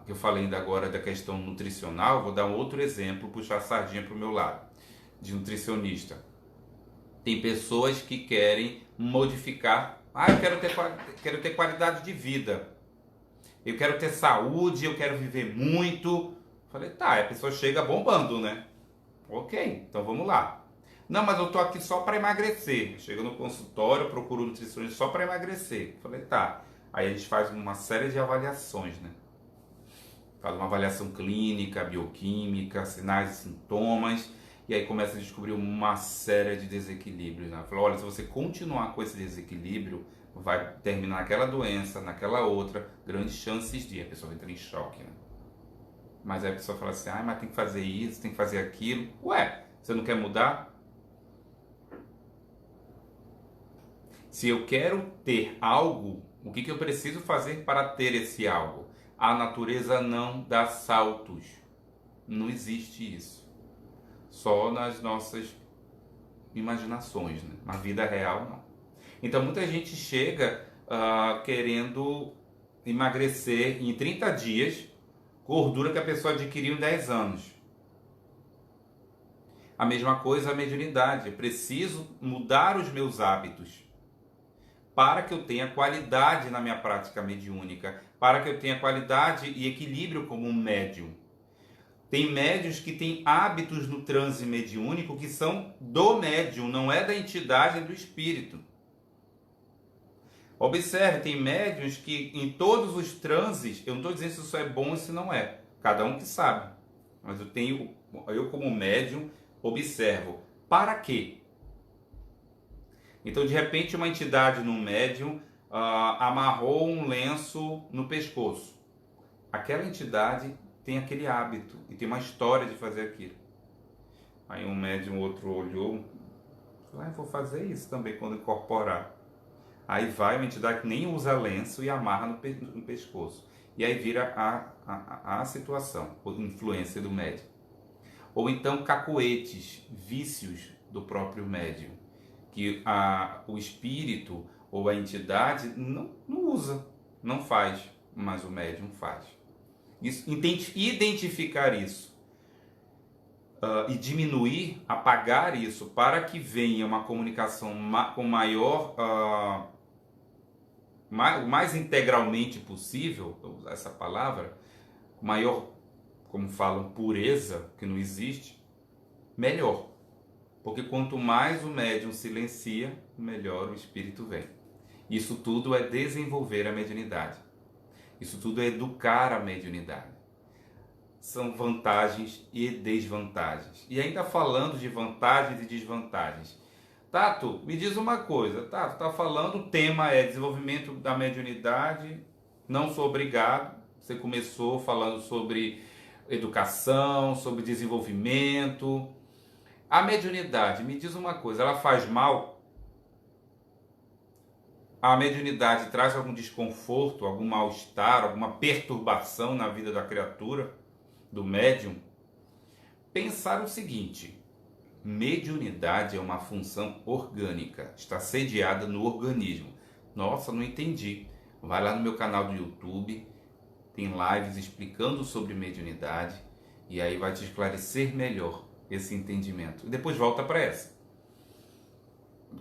que eu falei ainda agora da questão nutricional, vou dar um outro exemplo, puxar a sardinha para o meu lado, de nutricionista. Tem pessoas que querem modificar, eu quero ter qualidade de vida, eu quero ter saúde, eu quero viver muito. Falei, tá, a pessoa chega bombando, né? Ok, então vamos lá. Não, mas eu tô aqui só para emagrecer. Chega no consultório, procuro um nutricionista só para emagrecer. Falei, tá. Aí a gente faz uma série de avaliações, né? Faz uma avaliação clínica, bioquímica, sinais e sintomas. E aí começa a descobrir uma série de desequilíbrios, né? Falou, olha, se você continuar com esse desequilíbrio, vai terminar aquela doença, naquela outra, grandes chances de a pessoa entrar em choque, né? Mas aí a pessoa fala assim, mas tem que fazer isso, tem que fazer aquilo. Ué, você não quer mudar? Se eu quero ter algo, o que eu preciso fazer para ter esse algo? A natureza não dá saltos. Não existe isso. Só nas nossas imaginações, né? Na vida real, não. Então muita gente chega querendo emagrecer em 30 dias gordura que a pessoa adquiriu em 10 anos. A mesma coisa a mediunidade. Eu preciso mudar os meus hábitos para que eu tenha qualidade na minha prática mediúnica, para que eu tenha qualidade e equilíbrio como um médium. Tem médiuns que têm hábitos no transe mediúnico que são do médium, não é da entidade, é do espírito. Observe, tem médiuns que em todos os transes, eu não estou dizendo se isso é bom ou se não é, cada um que sabe. Mas eu como médium, observo. Para quê? Então, de repente, uma entidade no médium amarrou um lenço no pescoço. Aquela entidade tem aquele hábito e tem uma história de fazer aquilo. Aí um médium, outro olhou, falou, vou fazer isso também quando incorporar. Aí vai uma entidade que nem usa lenço e amarra no pescoço. E aí vira a situação, a influência do médium. Ou então cacoetes, vícios do próprio médium, que o espírito ou a entidade não usa, não faz, mas o médium faz. Isso, identificar isso e diminuir, apagar isso, para que venha uma comunicação com maior, o mais integralmente possível, vou usar essa palavra, maior, como falam, pureza, que não existe, melhor. Porque quanto mais o médium silencia, melhor o espírito vem. Isso tudo é desenvolver a mediunidade. Isso tudo é educar a mediunidade. São vantagens e desvantagens. E ainda falando de vantagens e desvantagens. Tato, me diz uma coisa. Tato, tá falando, o tema é desenvolvimento da mediunidade. Não sou obrigado. Você começou falando sobre educação, sobre desenvolvimento. A mediunidade, me diz uma coisa, ela faz mal? A mediunidade traz algum desconforto, algum mal-estar, alguma perturbação na vida da criatura, do médium? Pensar o seguinte: mediunidade é uma função orgânica, está sediada no organismo. Nossa, não entendi. Vai lá no meu canal do YouTube, tem lives explicando sobre mediunidade e aí vai te esclarecer melhor esse entendimento. E depois volta para essa.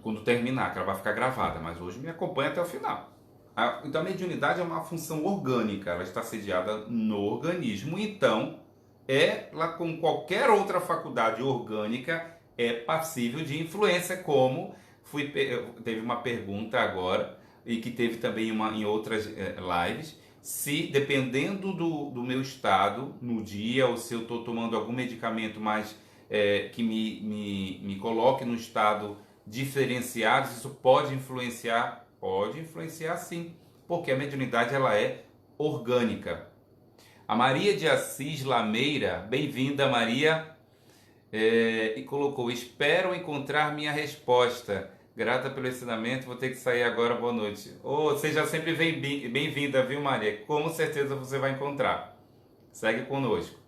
Quando terminar, que ela vai ficar gravada, mas hoje me acompanha até o final. Então a mediunidade é uma função orgânica, ela está sediada no organismo, então ela, como qualquer outra faculdade orgânica, é passível de influência, como teve uma pergunta agora, e que teve também em outras lives, se dependendo do meu estado no dia, ou se eu estou tomando algum medicamento mais que me coloque no estado diferenciado, isso pode influenciar? Pode influenciar sim, porque a mediunidade ela é orgânica. A Maria de Assis Lameira, bem-vinda Maria, e colocou: espero encontrar minha resposta. Grata pelo ensinamento, vou ter que sair agora, boa noite. Seja sempre bem-vinda, viu Maria? Com certeza você vai encontrar. Segue conosco.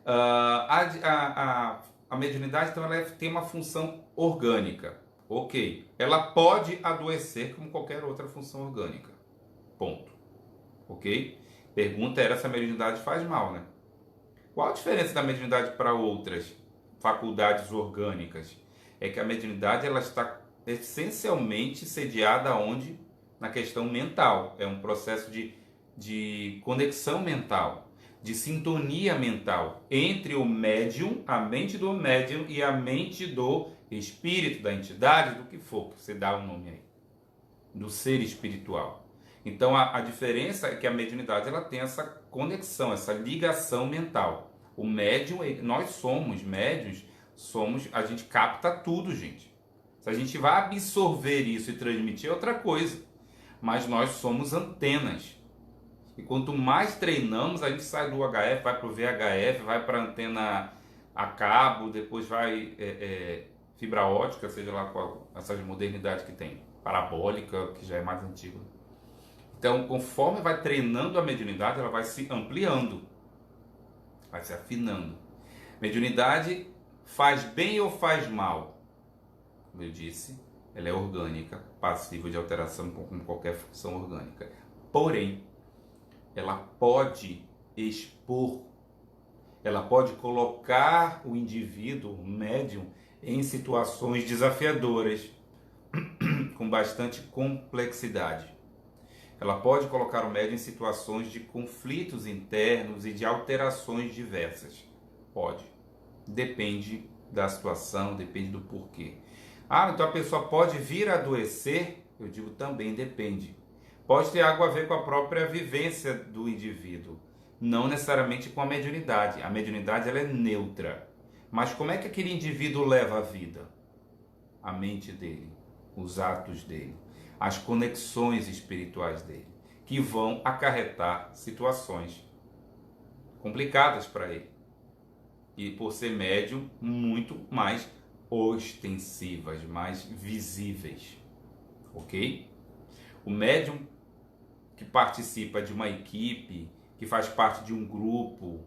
A mediunidade, então, ela tem uma função orgânica. Ok. Ela pode adoecer como qualquer outra função orgânica. Ponto. Ok? Pergunta era se a mediunidade faz mal, né? Qual a diferença da mediunidade para outras faculdades orgânicas? É que a mediunidade ela está essencialmente sediada onde? Na questão mental. É um processo de conexão mental, de sintonia mental entre o médium, a mente do médium e a mente do espírito, da entidade, do que for, que você dá o nome aí, do ser espiritual. Então a diferença é que a mediunidade ela tem essa conexão, essa ligação mental. O médium, nós somos médiuns, a gente capta tudo, gente. Se a gente vai absorver isso e transmitir é outra coisa, mas nós somos antenas. E quanto mais treinamos, a gente sai do HF, vai para o VHF, vai para a antena a cabo, depois vai fibra ótica, seja lá qual essas modernidades que tem, parabólica, que já é mais antiga. Então, conforme vai treinando a mediunidade, ela vai se ampliando, vai se afinando. Mediunidade faz bem ou faz mal? Como eu disse, ela é orgânica, passível de alteração como qualquer função orgânica. Porém, ela pode expor, ela pode colocar o indivíduo, o médium, em situações desafiadoras, com bastante complexidade. Ela pode colocar o médium em situações de conflitos internos e de alterações diversas. Pode. Depende da situação, depende do porquê. Ah, então a pessoa pode vir a adoecer? Eu digo também depende. Pode ter algo a ver com a própria vivência do indivíduo, não necessariamente com a mediunidade. A mediunidade ela é neutra. Mas como é que aquele indivíduo leva a vida? A mente dele, os atos dele, as conexões espirituais dele, que vão acarretar situações complicadas para ele. E por ser médium, muito mais ostensivas, mais visíveis. Ok? O médium que participa de uma equipe, que faz parte de um grupo,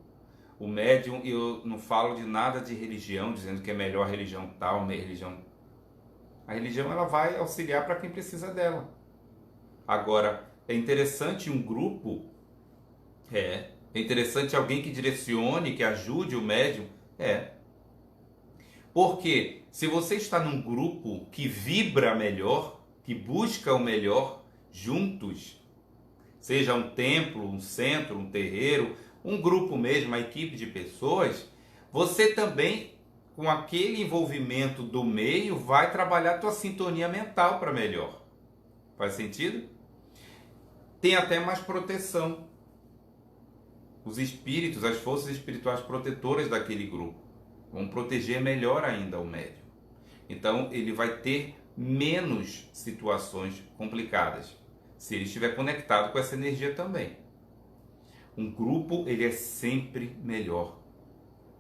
o médium, eu não falo de nada de religião, dizendo que é melhor a religião tal, religião. A religião ela vai auxiliar para quem precisa dela. Agora, é interessante um grupo, é interessante alguém que direcione, que ajude o médium, Porque se você está num grupo que vibra melhor, que busca o melhor juntos, seja um templo, um centro, um terreiro, um grupo mesmo, uma equipe de pessoas, você também, com aquele envolvimento do meio, vai trabalhar a tua sintonia mental para melhor. Faz sentido? Tem até mais proteção. Os espíritos, as forças espirituais protetoras daquele grupo vão proteger melhor ainda o médium. Então ele vai ter menos situações complicadas, se ele estiver conectado com essa energia também. Um grupo ele é sempre melhor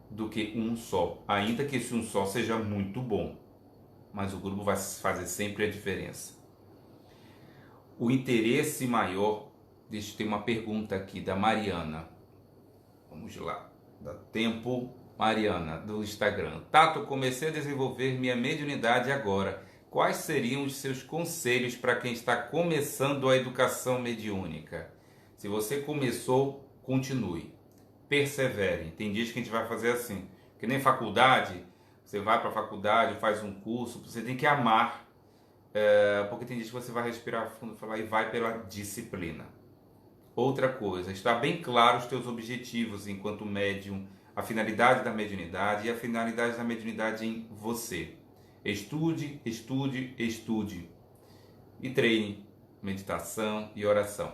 do que um só, ainda que esse um só seja muito bom, mas o grupo vai fazer sempre a diferença. O interesse maior, deixa eu ter uma pergunta aqui da Mariana. Vamos lá, dá tempo. Mariana, do Instagram. Tato, comecei a desenvolver minha mediunidade agora. Quais seriam os seus conselhos para quem está começando a educação mediúnica? Se você começou, continue. Persevere. Tem dias que a gente vai fazer assim. Que nem faculdade, você vai para a faculdade, faz um curso, você tem que amar. Porque tem dias que você vai respirar fundo e vai pela disciplina. Outra coisa, está bem claro os teus objetivos enquanto médium, a finalidade da mediunidade e a finalidade da mediunidade em você. Estude, estude, estude. E treine meditação e oração.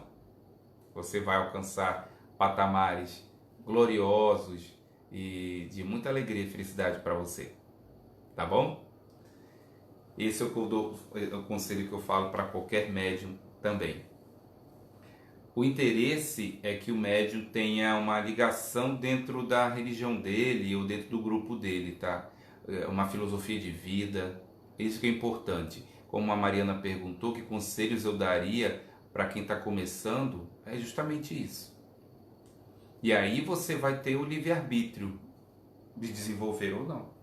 Você vai alcançar patamares gloriosos e de muita alegria e felicidade para você. Tá bom? Esse é o conselho que eu falo para qualquer médium também. O interesse é que o médium tenha uma ligação dentro da religião dele ou dentro do grupo dele, tá? Uma filosofia de vida, isso que é importante. Como a Mariana perguntou, que conselhos eu daria para quem está começando, é justamente isso. E aí você vai ter o livre-arbítrio de desenvolver ou não.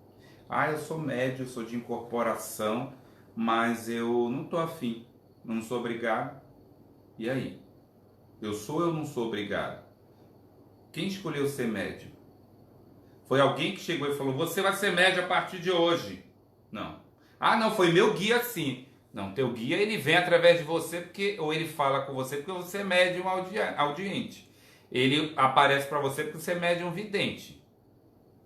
Ah, eu sou médium, eu sou de incorporação, mas eu não estou afim, não sou obrigado. E aí? Eu sou ou eu não sou obrigado? Quem escolheu ser médium? Foi alguém que chegou e falou, você vai ser médium a partir de hoje. Não. Ah, não, foi meu guia sim. Não, teu guia ele vem através de você, ou ele fala com você porque você é médium audiente. Ele aparece para você porque você é médium vidente.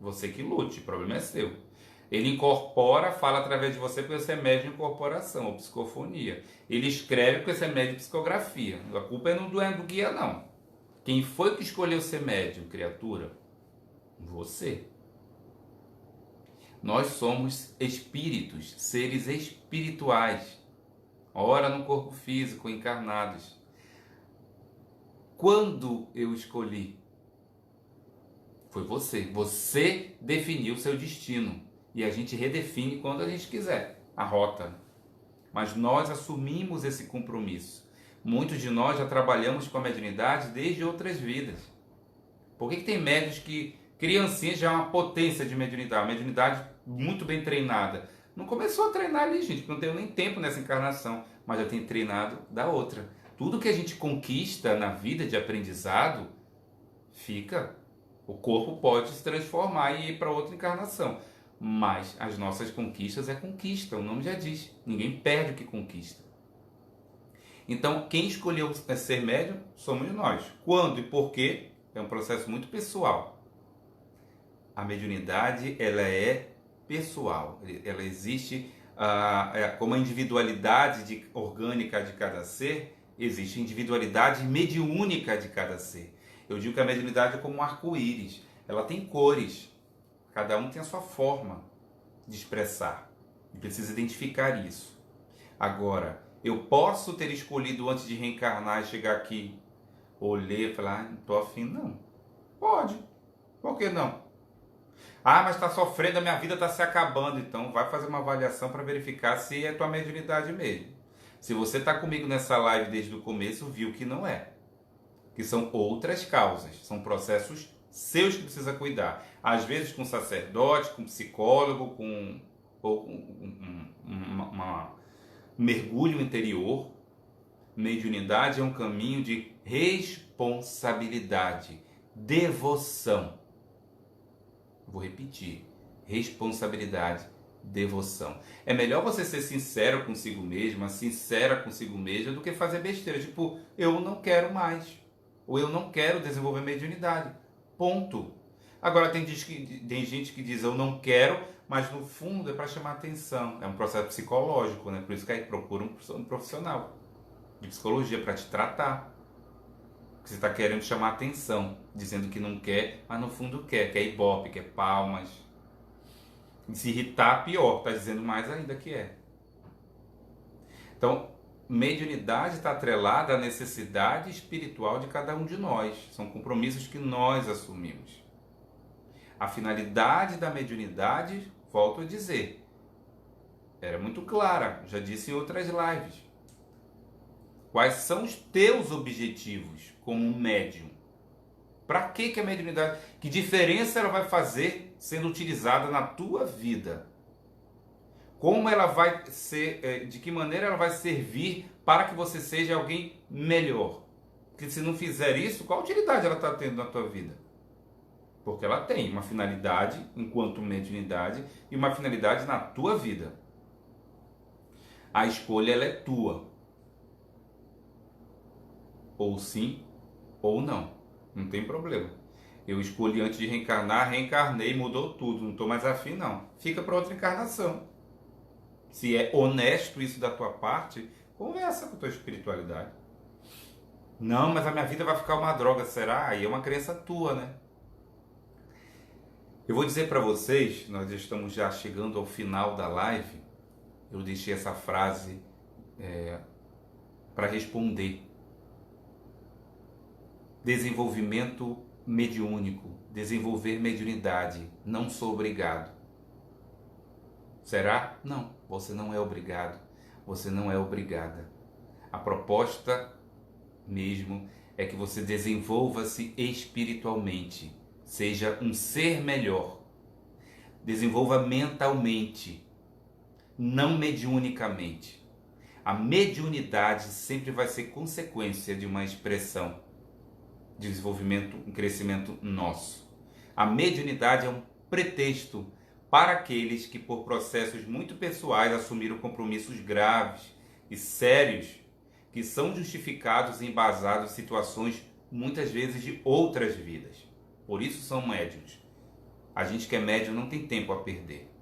Você que lute, o problema é seu. Ele incorpora, fala através de você porque você é médium de incorporação ou psicofonia. Ele escreve porque você é médium de psicografia. A culpa não é do guia, não. Quem foi que escolheu ser médium, criatura? Você. Nós somos espíritos, seres espirituais. Ora no corpo físico, encarnados. Quando eu escolhi? Foi você. Você definiu o seu destino. E a gente redefine quando a gente quiser a rota. Mas nós assumimos esse compromisso. Muitos de nós já trabalhamos com a mediunidade desde outras vidas. Por que tem médios que, criancinhas, já é uma potência de mediunidade, uma mediunidade muito bem treinada? Não começou a treinar ali, gente, porque não tenho nem tempo nessa encarnação, mas já tem treinado da outra. Tudo que a gente conquista na vida de aprendizado, fica. O corpo pode se transformar e ir para outra encarnação. Mas as nossas conquistas é conquista, o nome já diz. Ninguém perde o que conquista. Então, quem escolheu ser médium somos nós. Quando e por quê? É um processo muito pessoal. A mediunidade, ela é pessoal. Ela existe como a individualidade orgânica de cada ser, existe a individualidade mediúnica de cada ser. Eu digo que a mediunidade é como um arco-íris. Ela tem cores. Cada um tem a sua forma de expressar. E precisa identificar isso. Agora, eu posso ter escolhido antes de reencarnar e chegar aqui, olhar e falar, não estou afim, não. Pode. Por que não? Mas está sofrendo, a minha vida está se acabando. Então, vai fazer uma avaliação para verificar se é tua mediunidade mesmo. Se você está comigo nessa live desde o começo, viu que não é. Que são outras causas, são processos seus que precisa cuidar. Às vezes com sacerdote, com psicólogo, com um mergulho interior. Mediunidade é um caminho de responsabilidade, devoção. Vou repetir, responsabilidade, devoção. É melhor você ser sincero consigo mesma, sincera consigo mesma, do que fazer besteira, tipo, eu não quero mais, ou eu não quero desenvolver mediunidade. Ponto. Agora tem gente que diz eu não quero, mas no fundo é para chamar atenção. É um processo psicológico, né? Por isso que aí procura um profissional de psicologia para te tratar. Porque você está querendo chamar atenção, dizendo que não quer, mas no fundo quer ibope, quer palmas. E se irritar, pior, está dizendo mais ainda que é. Então, mediunidade está atrelada à necessidade espiritual de cada um de nós. São compromissos que nós assumimos. A finalidade da mediunidade, volto a dizer, era muito clara, já disse em outras lives. Quais são os teus objetivos como um médium? Para que a mediunidade? Que diferença ela vai fazer sendo utilizada na tua vida? Como ela vai ser, de que maneira ela vai servir para que você seja alguém melhor? Porque se não fizer isso, qual utilidade ela está tendo na tua vida? Porque ela tem uma finalidade enquanto mediunidade e uma finalidade na tua vida. A escolha ela é tua. Ou sim, ou não. Não tem problema. Eu escolhi antes de reencarnar, reencarnei, mudou tudo. Não estou mais afim, não. Fica para outra encarnação. Se é honesto isso da tua parte, conversa com a tua espiritualidade. Não, mas a minha vida vai ficar uma droga, será? Aí é uma crença tua, né? Eu vou dizer para vocês, nós estamos já chegando ao final da live, eu deixei essa frase para responder. Desenvolvimento mediúnico, desenvolver mediunidade, não sou obrigado. Será? Não, você não é obrigado, você não é obrigada. A proposta mesmo é que você desenvolva-se espiritualmente, seja um ser melhor, desenvolva mentalmente, não mediunicamente. A mediunidade sempre vai ser consequência de uma expressão de desenvolvimento, um crescimento nosso. A mediunidade é um pretexto para aqueles que, por processos muito pessoais, assumiram compromissos graves e sérios, que são justificados e embasados em situações, muitas vezes, de outras vidas. Por isso são médiuns. A gente que é médium não tem tempo a perder.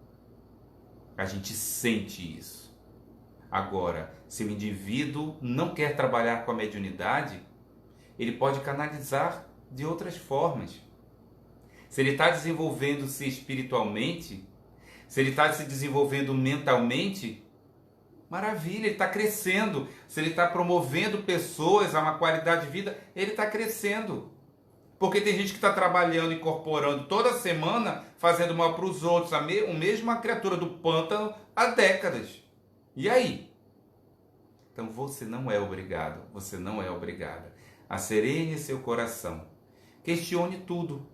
A gente sente isso. Agora, se o indivíduo não quer trabalhar com a mediunidade, ele pode canalizar de outras formas. Se ele está desenvolvendo-se espiritualmente, se ele está se desenvolvendo mentalmente, maravilha, ele está crescendo. Se ele está promovendo pessoas a uma qualidade de vida, ele está crescendo. Porque tem gente que está trabalhando, incorporando toda semana, fazendo mal para os outros, a mesma criatura do pântano há décadas. E aí? Então você não é obrigado, você não é obrigada. Acerene seu coração. Questione tudo.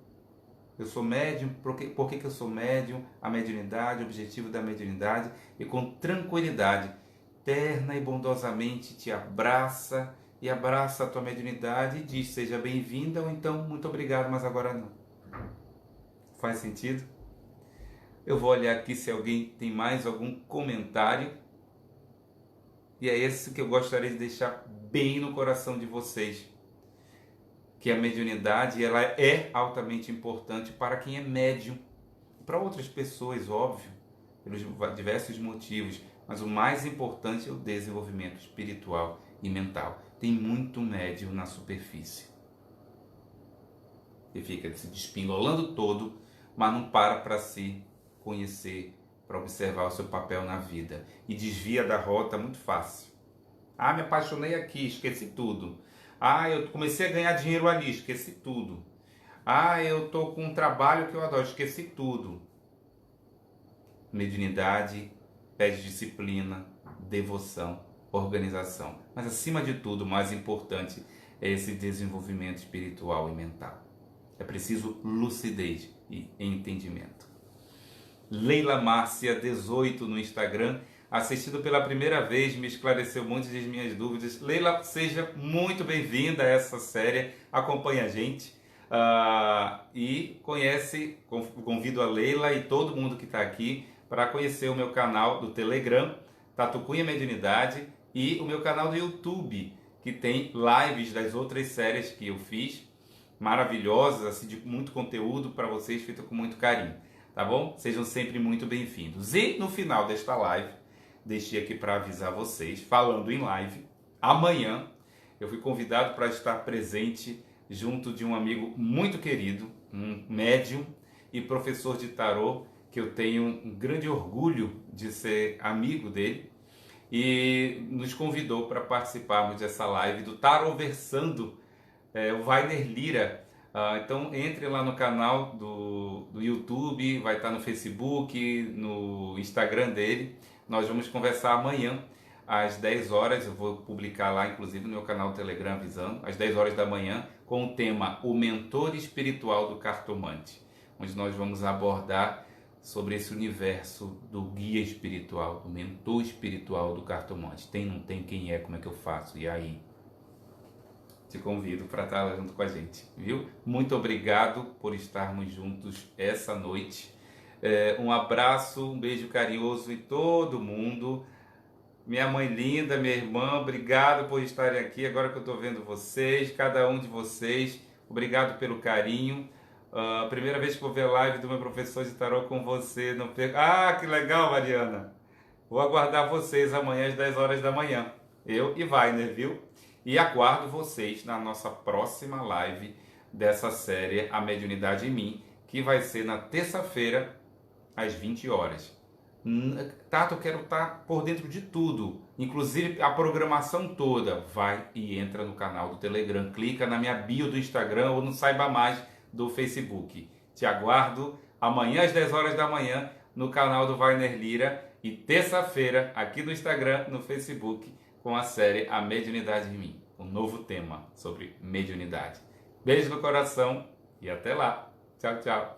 Eu sou médium, por que eu sou médium? A mediunidade, o objetivo da mediunidade, e com tranquilidade, terna e bondosamente te abraça e abraça a tua mediunidade e diz: seja bem-vinda, ou então muito obrigado, mas agora não. Faz sentido? Eu vou olhar aqui se alguém tem mais algum comentário. E é esse que eu gostaria de deixar bem no coração de vocês. Que a mediunidade, ela é altamente importante para quem é médium. Para outras pessoas, óbvio, pelos diversos motivos. Mas o mais importante é o desenvolvimento espiritual e mental. Tem muito médium na superfície. E fica se despindolando todo, mas não para se conhecer, para observar o seu papel na vida. E desvia da rota muito fácil. Ah, me apaixonei aqui, esqueci tudo. Ah, eu comecei a ganhar dinheiro ali, esqueci tudo. Ah, eu estou com um trabalho que eu adoro, esqueci tudo. Mediunidade pede disciplina, devoção, organização. Mas acima de tudo, o mais importante é esse desenvolvimento espiritual e mental. É preciso lucidez e entendimento. Leila Márcia 18 no Instagram, assistindo pela primeira vez, me esclareceu muitas das minhas dúvidas. Leila, seja muito bem-vinda a essa série, acompanha a gente e convido a Leila e todo mundo que está aqui para conhecer o meu canal do Telegram, Tatu Cunha Mediunidade, e o meu canal do YouTube, que tem lives das outras séries que eu fiz, maravilhosas, assim, de muito conteúdo para vocês, feito com muito carinho. Tá bom? Sejam sempre muito bem-vindos. E no final desta live, deixei aqui para avisar vocês, falando em live, amanhã eu fui convidado para estar presente junto de um amigo muito querido, um médium e professor de tarô, que eu tenho um grande orgulho de ser amigo dele, e nos convidou para participarmos dessa live do Taroversando, o Wagner Lira. Então entre lá no canal do YouTube, vai estar no Facebook, no Instagram dele. Nós vamos conversar amanhã às 10 horas, eu vou publicar lá inclusive no meu canal do Telegram avisando, às 10 horas da manhã, com o tema O Mentor Espiritual do Cartomante, onde nós vamos abordar sobre esse universo do guia espiritual, do mentor espiritual do cartomante. Tem, não tem, quem é, como é que eu faço? E aí? Te convido para estar junto com a gente, viu? Muito obrigado por estarmos juntos essa noite. Um abraço, um beijo carinhoso em todo mundo. Minha mãe linda, minha irmã, obrigado por estarem aqui. Agora que eu estou vendo vocês, cada um de vocês, obrigado pelo carinho. Primeira vez que vou ver a live do meu professor de tarô com você. Não perca. Ah, que legal, Mariana. Vou aguardar vocês amanhã às 10 horas da manhã. Eu e Wagner, viu? E aguardo vocês na nossa próxima live dessa série A Mediunidade em Mim, que vai ser na terça-feira, às 20 horas. Tato, eu quero estar por dentro de tudo, inclusive a programação toda. Vai e entra no canal do Telegram, clica na minha bio do Instagram ou no Saiba Mais do Facebook. Te aguardo amanhã às 10 horas da manhã no canal do Wagner Lira e terça-feira aqui no Instagram, no Facebook, com a série A Mediunidade em Mim, um novo tema sobre mediunidade. Beijo no coração e até lá. Tchau, tchau.